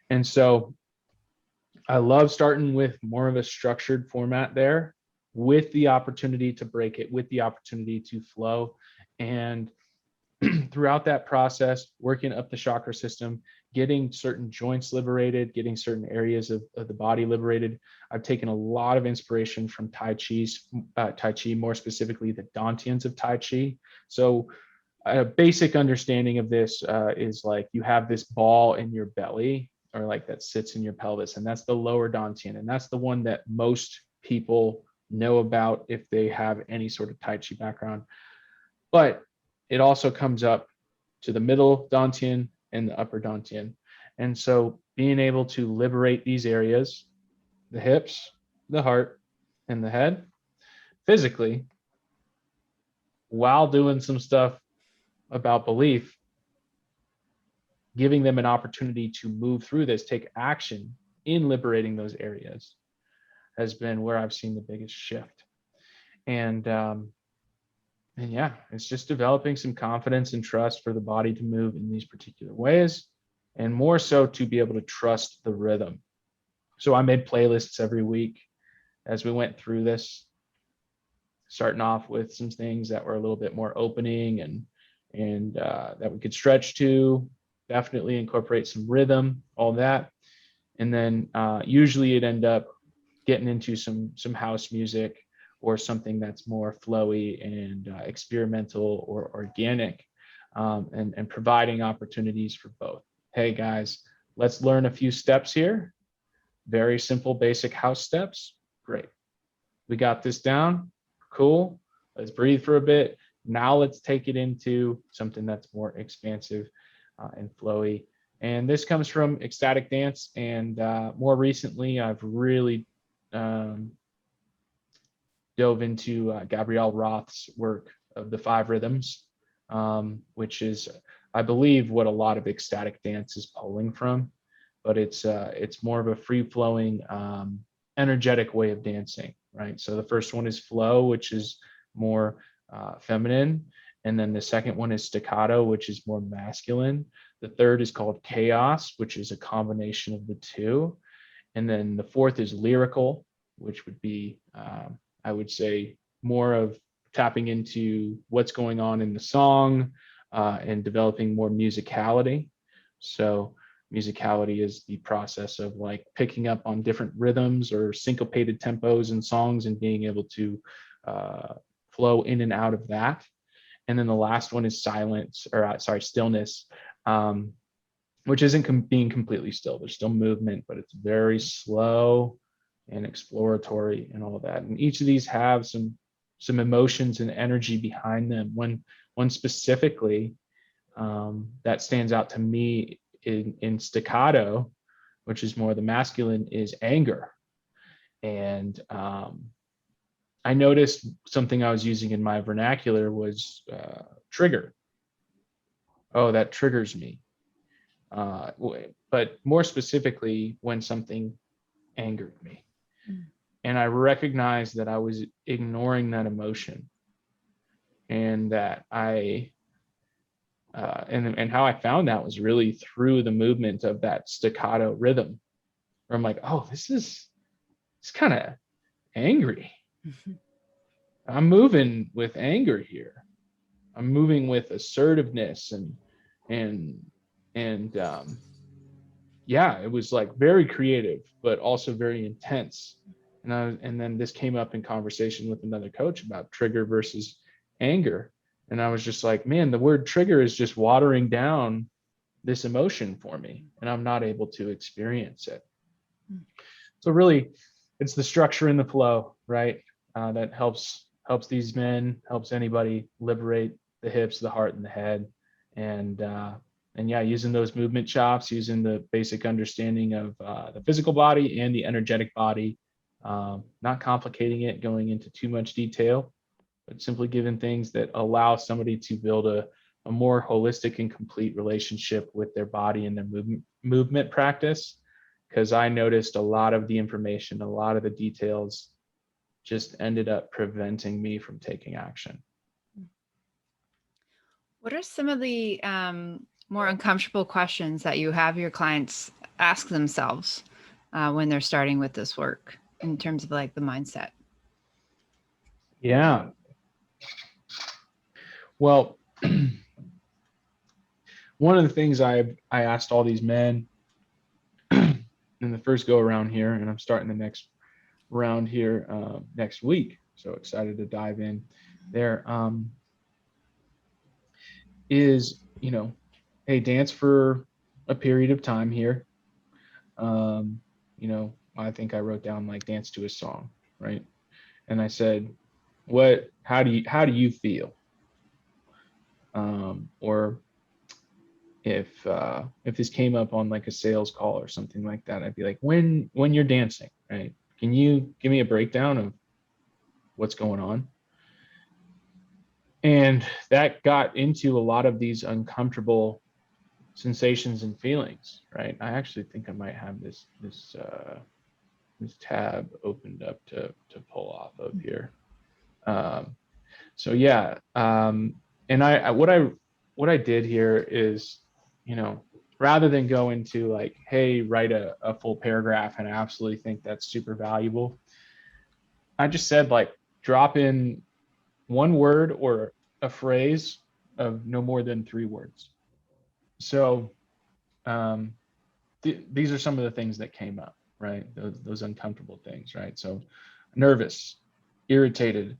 And so I love starting with more of a structured format there, with the opportunity to break it, with the opportunity to flow. And throughout that process, working up the chakra system, getting certain joints liberated, getting certain areas of the body liberated. I've taken a lot of inspiration from Tai Chi, more specifically the Dantians of Tai Chi. So a basic understanding of this is like you have this ball in your belly, or like that sits in your pelvis, and that's the lower Dantian, and that's the one that most people know about if they have any sort of Tai Chi background. But it also comes up to the middle Dantian and the upper Dantian. And so being able to liberate these areas, the hips, the heart, and the head physically, while doing some stuff about belief, giving them an opportunity to move through this, take action in liberating those areas, has been where I've seen the biggest shift. And yeah, it's just developing some confidence and trust for the body to move in these particular ways, and more so to be able to trust the rhythm. So I made playlists every week as we went through this, starting off with some things that were a little bit more opening and that we could stretch to, definitely incorporate some rhythm, all that. And then usually it'd end up getting into some house music, or something that's more flowy and experimental or organic, and providing opportunities for both. Hey guys, let's learn a few steps here. Very simple, basic house steps. Great. We got this down. Cool. Let's breathe for a bit. Now let's take it into something that's more expansive and flowy. And this comes from ecstatic dance. And more recently, I've really dove into Gabrielle Roth's work of the 5 rhythms, which is, I believe, what a lot of ecstatic dance is pulling from. But it's more of a free-flowing, energetic way of dancing, right? So the first one is flow, which is more feminine. And then the second one is staccato, which is more masculine. The third is called chaos, which is a combination of the two. And then the fourth is lyrical, which would be, I would say, more of tapping into what's going on in the song and developing more musicality. So musicality is the process of like picking up on different rhythms or syncopated tempos in songs and being able to flow in and out of that. And then the last one is stillness, which isn't being completely still. There's still movement, but it's very slow and exploratory and all of that. And each of these have some emotions and energy behind them. One specifically that stands out to me in staccato, which is more the masculine, is anger. And I noticed something I was using in my vernacular was trigger. Oh, that triggers me. But more specifically, when something angered me. And I recognized that I was ignoring that emotion, and that and how I found that was really through the movement of that staccato rhythm, where I'm like, oh, it's kind of angry. I'm moving with anger here. I'm moving with assertiveness and yeah, it was like very creative, but also very intense. And then this came up in conversation with another coach about trigger versus anger. And I was just like, man, the word trigger is just watering down this emotion for me, and I'm not able to experience it. So really, it's the structure and the flow, right? That helps these men, helps anybody liberate the hips, the heart, and the head. And yeah, using those movement chops, using the basic understanding of the physical body and the energetic body, not complicating it, going into too much detail, but simply giving things that allow somebody to build a more holistic and complete relationship with their body and their movement practice. Because I noticed a lot of the information, a lot of the details just ended up preventing me from taking action. What are some of the more uncomfortable questions that you have your clients ask themselves when they're starting with this work in terms of like the mindset? Yeah. Well, one of the things I asked all these men in the first go around here, and I'm starting the next round here next week, so excited to dive in there, is, hey, dance for a period of time here. I think I wrote down like dance to a song, right? And I said, how do you feel? Or if this came up on like a sales call or something like that, I'd be like, when you're dancing, right? Can you give me a breakdown of what's going on? And that got into a lot of these uncomfortable sensations and feelings, right? I actually think I might have this tab opened up to pull off of here. So yeah, and what I did here is, rather than go into like, hey, write a full paragraph, and I absolutely think that's super valuable, I just said like, drop in one word or a phrase of no more than 3 words. So these are some of the things that came up, right? Those uncomfortable things, right? So nervous, irritated,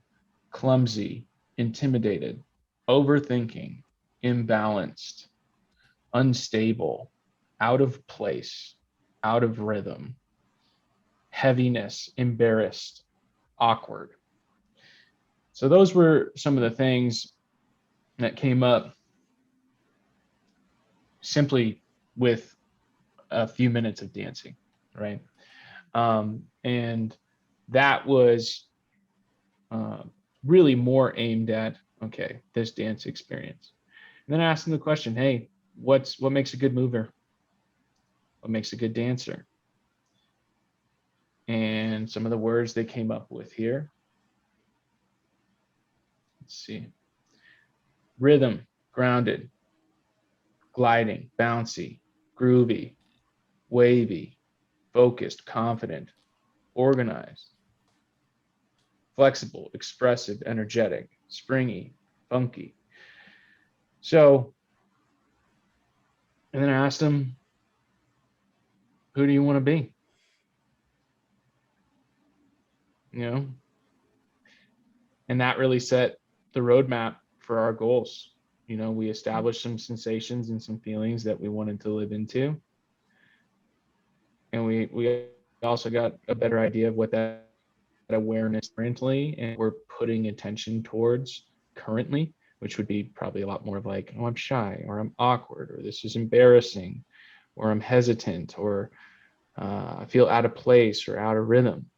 clumsy, intimidated, overthinking, imbalanced, unstable, out of place, out of rhythm, heaviness, embarrassed, awkward. So those were some of the things that came up simply with a few minutes of dancing, right? And that was really more aimed at, okay, this dance experience. And then I asked them the question, hey, what makes a good mover? What makes a good dancer? And some of the words they came up with here. Let's see. Rhythm, grounded, gliding, bouncy, groovy, wavy, focused, confident, organized, flexible, expressive, energetic, springy, funky. So, and then I asked them, who do you want to be? You know, and that really set the roadmap for our goals. You know, we established some sensations and some feelings that we wanted to live into. And we also got a better idea of what that awareness currently, and we're putting attention towards currently, which would be probably a lot more of like, oh, I'm shy, or I'm awkward, or this is embarrassing, or I'm hesitant, or I feel out of place or out of rhythm.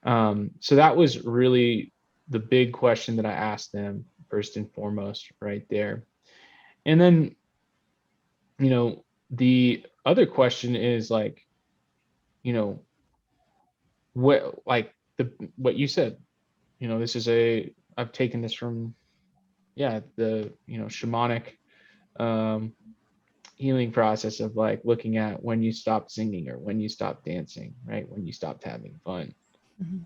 So that was really the big question that I asked them first and foremost right there. And then, you know, the other question is like, you know, what you said, you know, I've taken this from, the, shamanic healing process of like looking at when you stopped singing or when you stopped dancing, right? When you stopped having fun. Mm-hmm.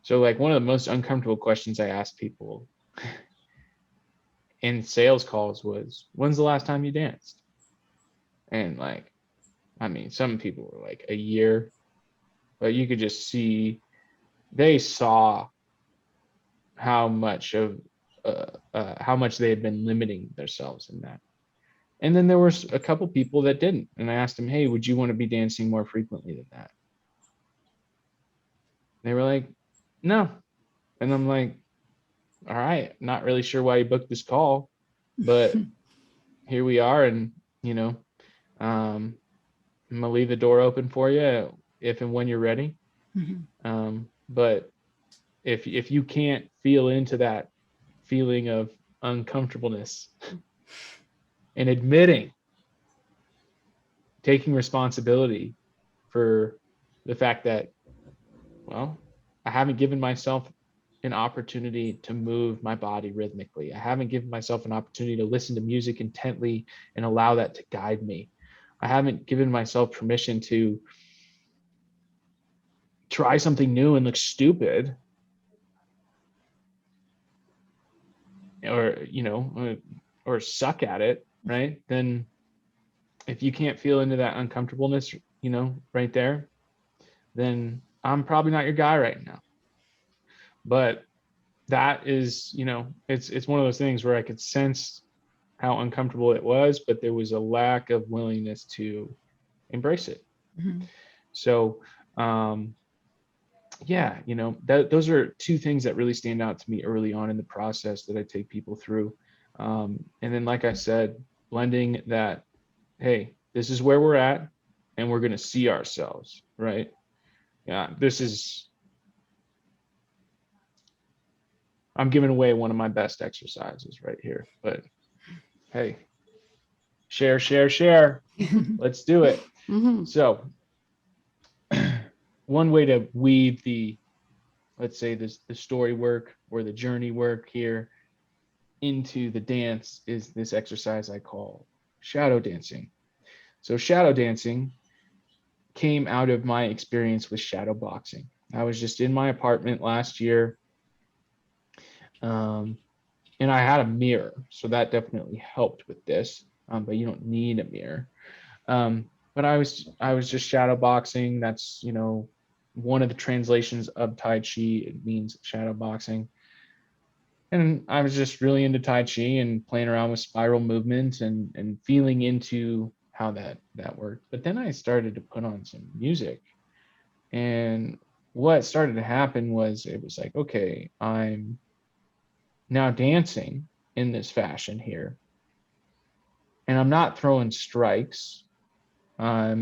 So like one of the most uncomfortable questions I asked people in sales calls was, when's the last time you danced? And like, I mean, some people were like a year, but you could just see they saw how much they had been limiting themselves in that. And then there was a couple people that didn't. And I asked them, hey, would you want to be dancing more frequently than that? They were like, no. And I'm like, all right, not really sure why you booked this call, but here we are. And, I'm going to leave the door open for you if and when you're ready. Mm-hmm. But if you can't feel into that feeling of uncomfortableness and taking responsibility for the fact that, well, I haven't given myself an opportunity to move my body rhythmically. I haven't given myself an opportunity to listen to music intently and allow that to guide me. I haven't given myself permission to try something new and look stupid, or suck at it, right? Then if you can't feel into that uncomfortableness, right there, then I'm probably not your guy right now. But that is, it's one of those things where I could sense how uncomfortable it was, but there was a lack of willingness to embrace it. Mm-hmm. So, those are two things that really stand out to me early on in the process that I take people through. And then, like I said, blending that, hey, this is where we're at and we're going to see ourselves, right? Yeah, I'm giving away one of my best exercises right here, but hey, share. Let's do it. Mm-hmm. So one way to weave let's say the story work or the journey work here into the dance is this exercise I call shadow dancing. So shadow dancing came out of my experience with shadow boxing. I was just in my apartment last year, and I had a mirror, so that definitely helped with this, but you don't need a mirror. But I was just shadow boxing. That's, one of the translations of Tai Chi. It means shadow boxing. And I was just really into Tai Chi and playing around with spiral movements and feeling into how that worked. But then I started to put on some music. And what started to happen was it was like, okay, I'm now dancing, in this fashion here. And I'm not throwing strikes. I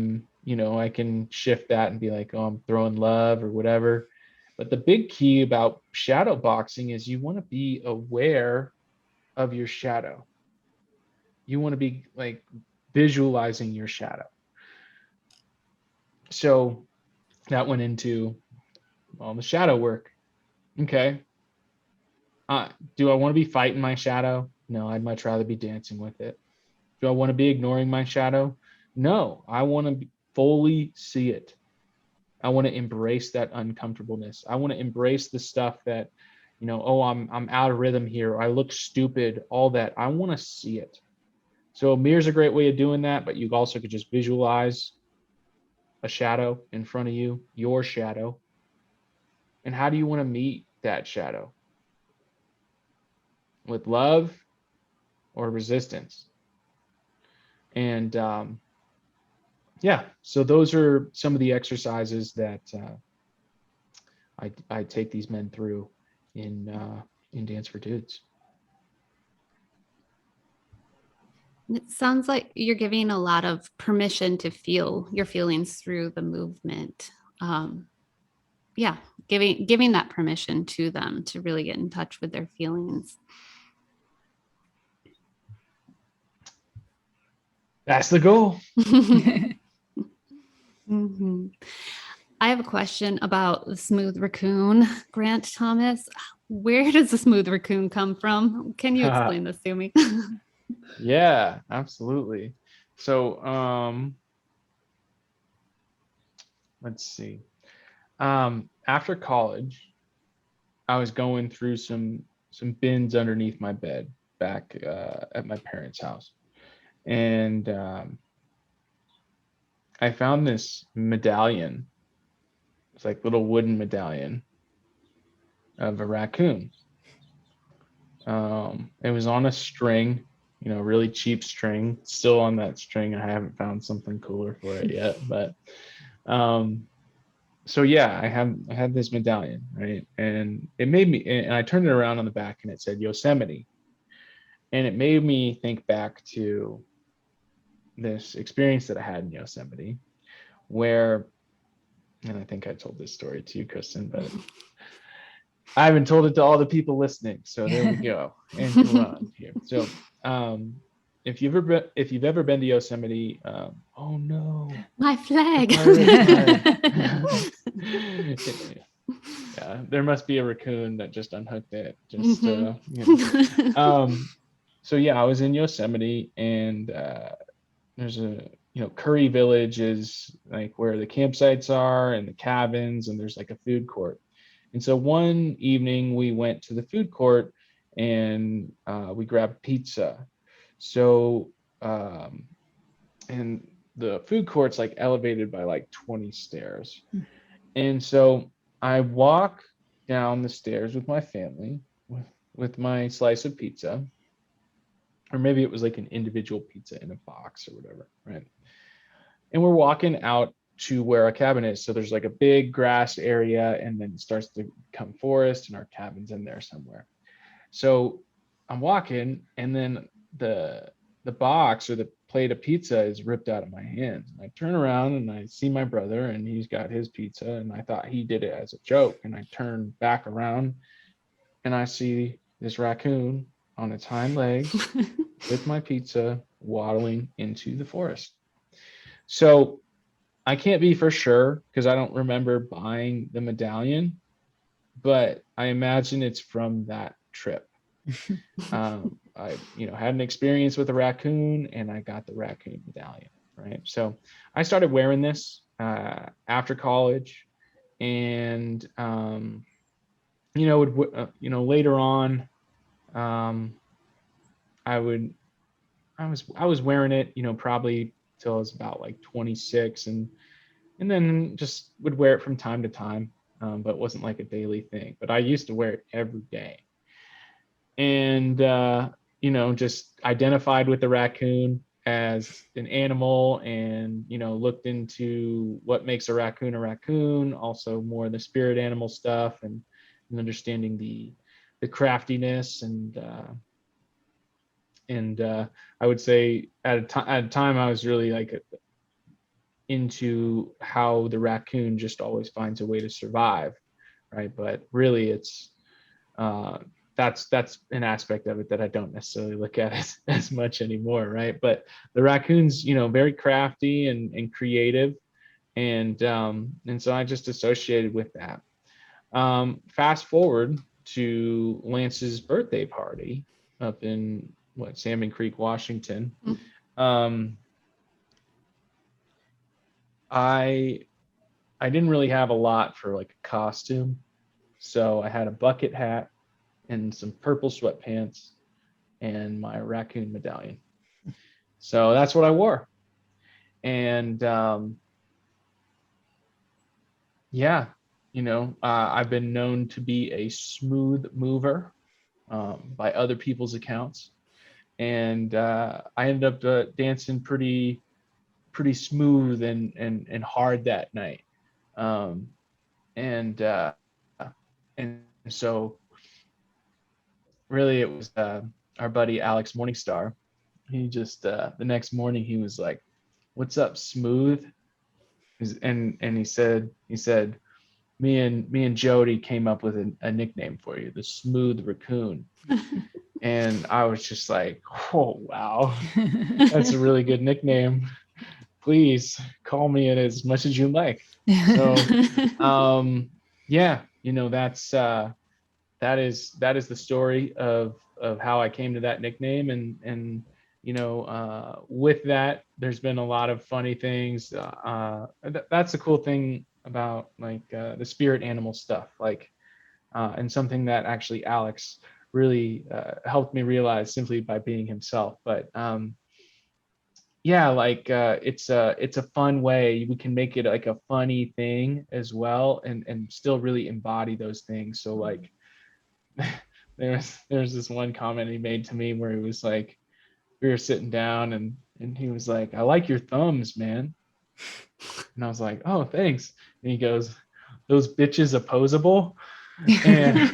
can shift that and be like, oh, I'm throwing love or whatever. But the big key about shadow boxing is you want to be aware of your shadow. You want to be like visualizing your shadow. So that went into all the shadow work. Okay. Do I want to be fighting my shadow? No, I'd much rather be dancing with it. Do I want to be ignoring my shadow? No, I want to fully see it. I want to embrace that uncomfortableness. I want to embrace the stuff that, oh, I'm out of rhythm here. I look stupid, all that. I want to see it. So a mirror's a great way of doing that, but you also could just visualize a shadow in front of you, your shadow. And how do you want to meet that shadow? With love or resistance? And so those are some of the exercises that I take these men through in Dance for Dudes. It sounds like you're giving a lot of permission to feel your feelings through the movement. Giving that permission to them to really get in touch with their feelings. That's the goal. Mm-hmm. I have a question about the Smooth Racoon, Grant Thomas. Where does the Smooth Racoon come from? Can you explain this to me? Yeah, absolutely. So, let's see. After college, I was going through some bins underneath my bed back at my parents' house, and I found this medallion. It's like little wooden medallion of a raccoon. It was on a string, really cheap string. Still on that string. I haven't found something cooler for it yet, but so yeah, I had this medallion, right? And it made me, and I turned it around on the back and it said Yosemite. And it made me think back to this experience that I had in Yosemite where, and I think I told this story to you, Kristen, but I haven't told it to all the people listening. So there we go. And we're on here. So if you've ever been to Yosemite, oh no, my flag. Yeah, there must be a raccoon that just unhooked it. Just so yeah, I was in Yosemite, and there's a Curry Village is like where the campsites are and the cabins, and there's like a food court. And so one evening we went to the food court and we grabbed pizza. So and the food court's like elevated by like 20 stairs. And so I walk down the stairs with my family with my slice of pizza, or maybe it was like an individual pizza in a box or whatever, right? And we're walking out to where our cabin is. So there's like a big grass area, and then it starts to become forest, and our cabin's in there somewhere. So I'm walking, and then the box or the plate of pizza is ripped out of my hands. And I turn around and I see my brother, and he's got his pizza, and I thought he did it as a joke. And I turn back around and I see this raccoon on its hind legs with my pizza waddling into the forest. So I can't be for sure because I don't remember buying the medallion, but I imagine it's from that trip. I had an experience with a raccoon, and I got the raccoon medallion, right? So I started wearing this after college, and later on, I was wearing it, probably till I was about like 26, and then just would wear it from time to time, but it wasn't like a daily thing. But I used to wear it every day, and just identified with the raccoon as an animal, and looked into what makes a raccoon, also more of the spirit animal stuff, and understanding the craftiness and And I would say at a time I was really like into how the raccoon just always finds a way to survive, right? But really, it's that's an aspect of it that I don't necessarily look at as much anymore, right? But the raccoon's, very crafty and creative, and so I just associated with that. Fast forward to Lance's birthday party up in Salmon Creek, Washington. Um, I didn't really have a lot for like a costume, so I had a bucket hat and some purple sweatpants and my raccoon medallion. So that's what I wore. And yeah, I've been known to be a smooth mover by other people's accounts. And I ended up dancing pretty smooth and hard that night. Um, and so really it was our buddy Alex Morningstar. He just the next morning he was like, "What's up, Smooth?" And he said me and Jody came up with a nickname for you, the Smooth Racoon. And I was just like, "Oh wow, that's a really good nickname. Please call me it as much as you like." So yeah, that is the story of how I came to that nickname. And with that, there's been a lot of funny things. That's the cool thing about like the spirit animal stuff, like and something that actually Alex really helped me realize simply by being himself. But yeah, like it's a fun way we can make it like a funny thing as well, and still really embody those things. So like there's this one comment he made to me where he was like, we were sitting down and he was like, "I like your thumbs, man." And I was like, "Oh, thanks." And he goes, "Those bitches opposable?" And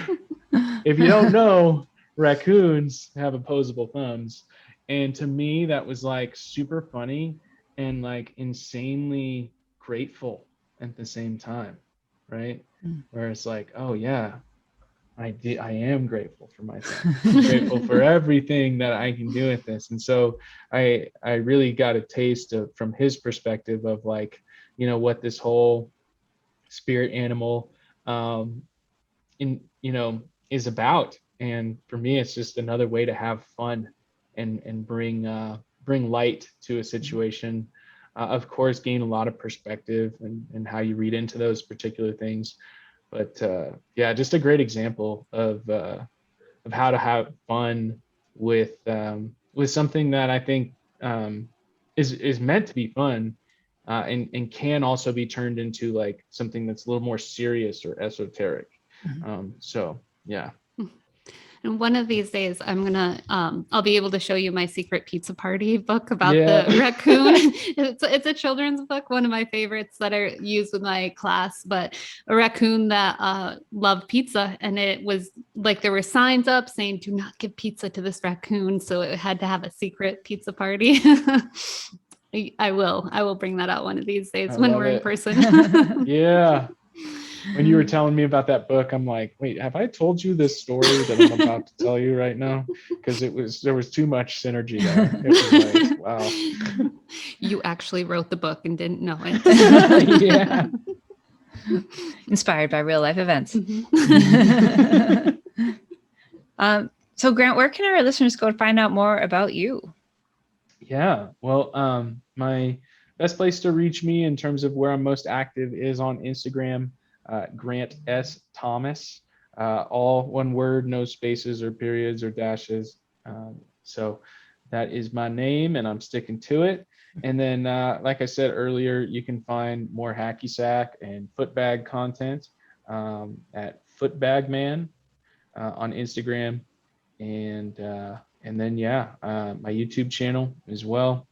if you don't know, raccoons have opposable thumbs. And to me, that was like super funny and like insanely grateful at the same time, right? Where it's like, oh yeah, I am grateful for myself. I'm grateful for everything that I can do with this. And so I really got a taste of, from his perspective, of like, what this whole spirit animal is about. And for me, it's just another way to have fun and bring light to a situation. Of course, gain a lot of perspective and how you read into those particular things. But yeah, just a great example of how to have fun with something that I think is meant to be fun, and can also be turned into like something that's a little more serious or esoteric. So yeah. And one of these days, I'll be able to show you my secret pizza party book about the raccoon. It's a children's book, one of my favorites that I use with my class, but a raccoon that loved pizza. And it was like, there were signs up saying, "Do not give pizza to this raccoon." So it had to have a secret pizza party. I will bring that out one of these days when we're in person. Yeah. When you were telling me about that book, I'm like, wait, have I told you this story that I'm about to tell you right now? Because there was too much synergy there. It was like, wow. You actually wrote the book and didn't know it. Yeah. Inspired by real life events. Mm-hmm. So Grant, where can our listeners go to find out more about you? Yeah, well, my best place to reach me in terms of where I'm most active is on Instagram. Grant S. Thomas, all one word, no spaces or periods or dashes. So that is my name, and I'm sticking to it. And then, like I said earlier, you can find more hacky sack and footbag content at Footbagman on Instagram, and then my YouTube channel as well,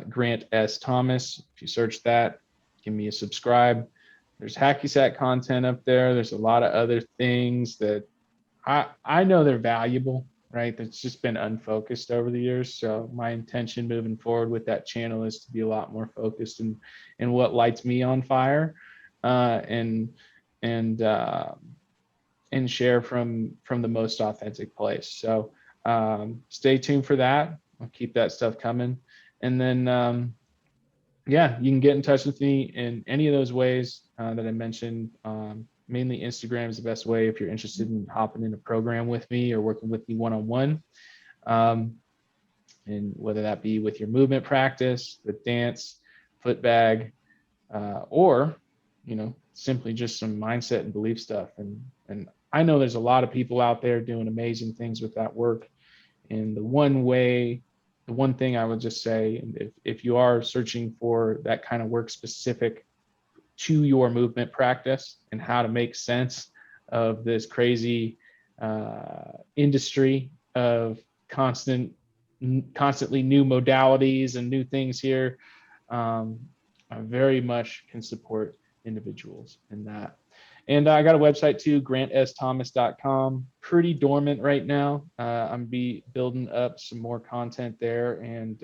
Grant S. Thomas. If you search that, give me a subscribe. There's hacky sack content up there. There's a lot of other things that I know they're valuable, right? That's just been unfocused over the years. So my intention moving forward with that channel is to be a lot more focused in what lights me on fire, and and uh, and share from the most authentic place. So stay tuned for that. I'll keep that stuff coming. And then yeah, you can get in touch with me in any of those ways that I mentioned. Mainly Instagram is the best way if you're interested in hopping in a program with me or working with me one-on-one. And whether that be with your movement practice, with dance, foot bag, or, simply just some mindset and belief stuff. And I know there's a lot of people out there doing amazing things with that work. And the one thing I would just say, if you are searching for that kind of work specific to your movement practice and how to make sense of this crazy industry of constantly new modalities and new things here, I very much can support individuals in that. And I got a website too, grantsThomas.com. Pretty dormant right now. I'm building up some more content there, and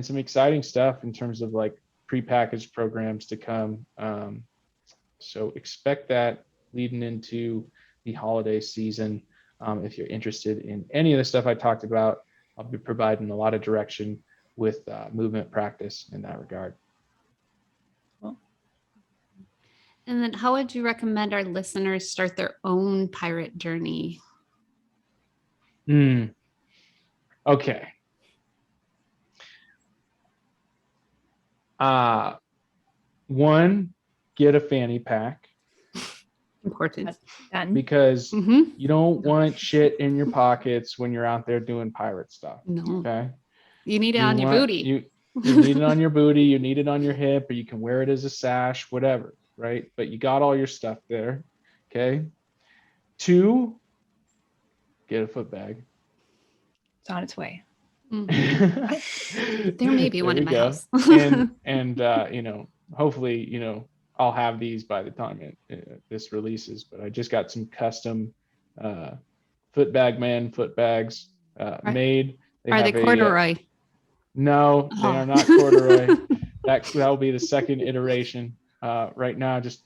some exciting stuff in terms of like prepackaged programs to come. So expect that leading into the holiday season. If you're interested in any of the stuff I talked about, I'll be providing a lot of direction with movement practice in that regard. And then how would you recommend our listeners start their own pirate journey? Okay. One, get a fanny pack. Important. Because you don't want shit in your pockets when you're out there doing pirate stuff. No. Okay. You need it on your booty. You need it on your booty, you need it on your hip, or you can wear it as a sash, whatever, right? But you got all your stuff there. Okay. 2, get a foot bag. It's on its way. There may be one in my house. and hopefully, I'll have these by the time this releases, but I just got some custom foot bags made. Are they corduroy? No, they are not corduroy. That'll be the second iteration. Right now, just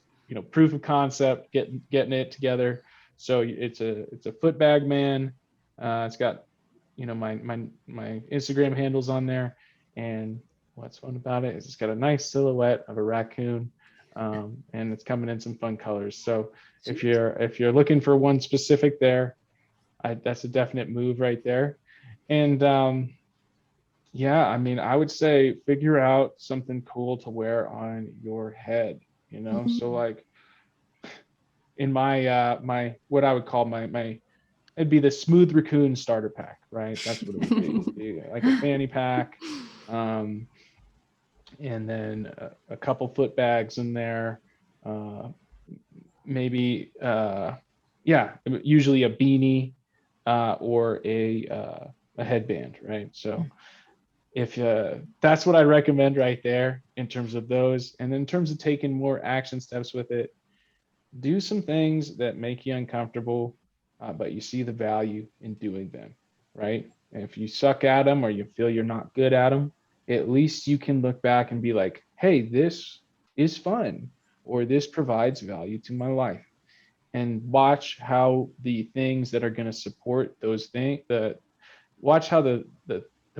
proof of concept, getting it together. So it's a foot bag man. It's got my Instagram handles on there, and what's fun about it is it's got a nice silhouette of a raccoon, and it's coming in some fun colors. So if you're looking for one specific there, that's a definite move right there. And yeah, I mean, I would say figure out something cool to wear on your head, So like in my what I would call my it'd be the Smooth Racoon starter pack, right? That's what it would be. It'd be like a fanny pack, and then a couple foot bags in there, maybe usually a beanie or a headband, right? So if that's what I recommend right there in terms of those. And in terms of taking more action steps with it, do some things that make you uncomfortable, but you see the value in doing them, right? And if you suck at them or you feel you're not good at them, at least you can look back and be like, hey, this is fun, or this provides value to my life. And watch how the things that are going to support those things, watch how the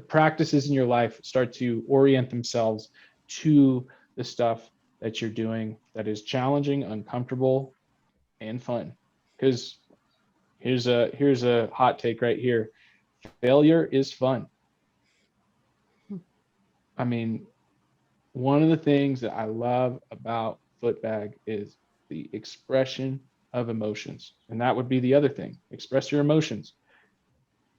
practices in your life start to orient themselves to the stuff that you're doing that is challenging, uncomfortable, and fun. Because here's a hot take right here. Failure is fun. I mean, one of the things that I love about Footbag is the expression of emotions. And that would be the other thing. Express your emotions.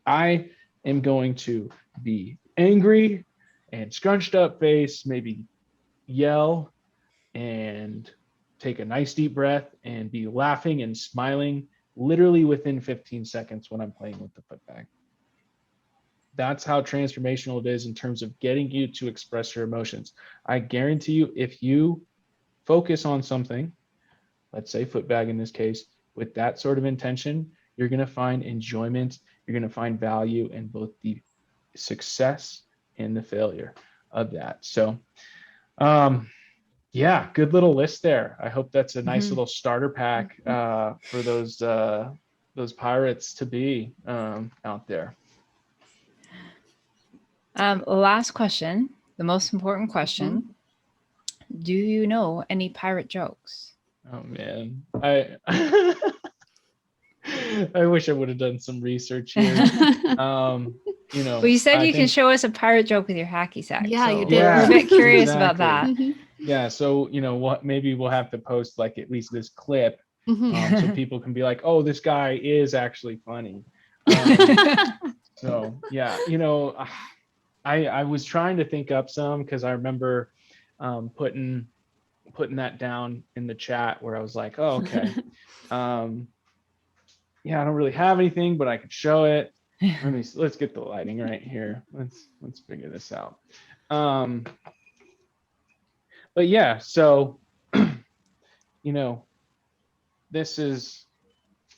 I am going to be angry and scrunched up face, maybe yell and take a nice deep breath and be laughing and smiling literally within 15 seconds when I'm playing with the Footbag. That's how transformational it is in terms of getting you to express your emotions. I guarantee you, if you focus on something, let's say Footbag in this case, with that sort of intention, you're going to find enjoyment you're going to find value in both the success and the failure of that. So, yeah, good little list there. I hope that's a nice little starter pack for those pirates to be out there. Last question, the most important question. Do you know any pirate jokes? Oh man, I wish I would have done some research here. Well, you said you can show us a pirate joke with your hacky sack. Yeah, so you did. We're a bit curious about that. Yeah, so what? Maybe we'll have to post like at least this clip, so people can be like, "Oh, this guy is actually funny." So yeah, I was trying to think up some because I remember putting that down in the chat where I was like, "Oh, okay." Yeah, I don't really have anything, but I could show it. Let's get the lighting right here. Let's figure this out. But yeah, so this is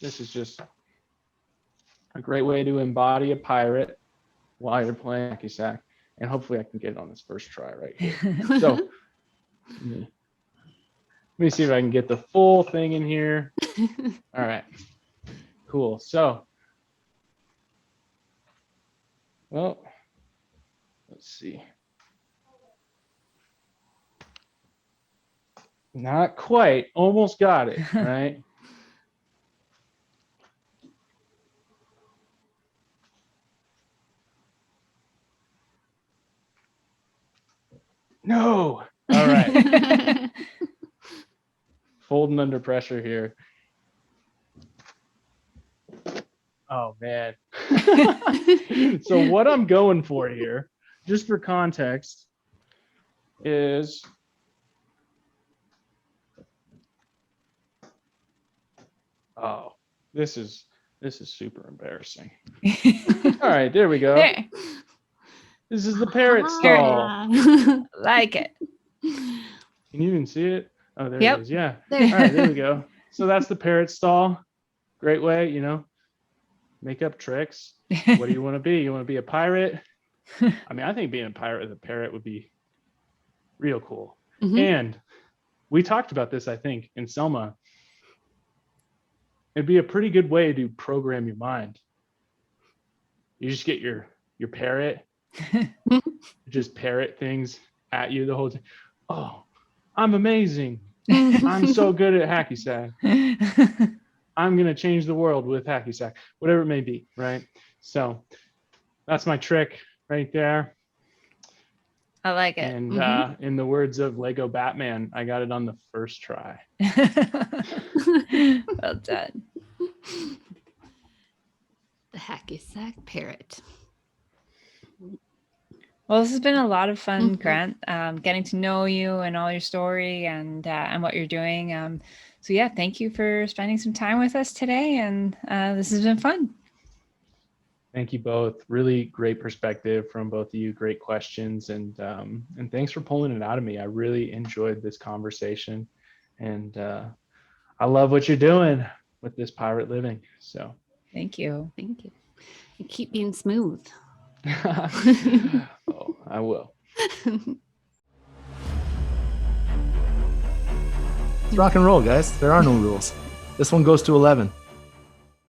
just a great way to embody a pirate while you're playing Hacky Sack, and hopefully I can get it on this first try right here. So let me see if I can get the full thing in here. All right, cool. So, well, let's see. Not quite, almost got it, right? No. All right. Folding under pressure here. Oh man. So what I'm going for here, just for context, is this is super embarrassing. All right, there we go. There. This is the parrot stall. Like it. Can you even see it? Oh, there Yep. it is. Yeah. There. All right, there we go. So that's the parrot stall. Great way, make up tricks. What do you want to be? You want to be a pirate? I mean, I think being a pirate with a parrot would be real cool. And we talked about this, I think, in Selma. It'd be a pretty good way to program your mind. You just get your parrot, just parrot things at you the whole time. Oh, I'm amazing. I'm so good at Hacky Sack. I'm going to change the world with Hacky Sack, whatever it may be, right? So that's my trick right there. I like it. And in the words of Lego Batman, I got it on the first try. Well done. The Hacky Sack parrot. Well, this has been a lot of fun, Grant, getting to know you and all your story and what you're doing. So yeah, thank you for spending some time with us today. And this has been fun. Thank you both. Really great perspective from both of you. Great questions. And thanks for pulling it out of me. I really enjoyed this conversation. And I love what you're doing with this pirate living. So thank you. Thank you. And keep being smooth. Oh, I will. It's rock and roll, guys. There are no rules. This one goes to 11.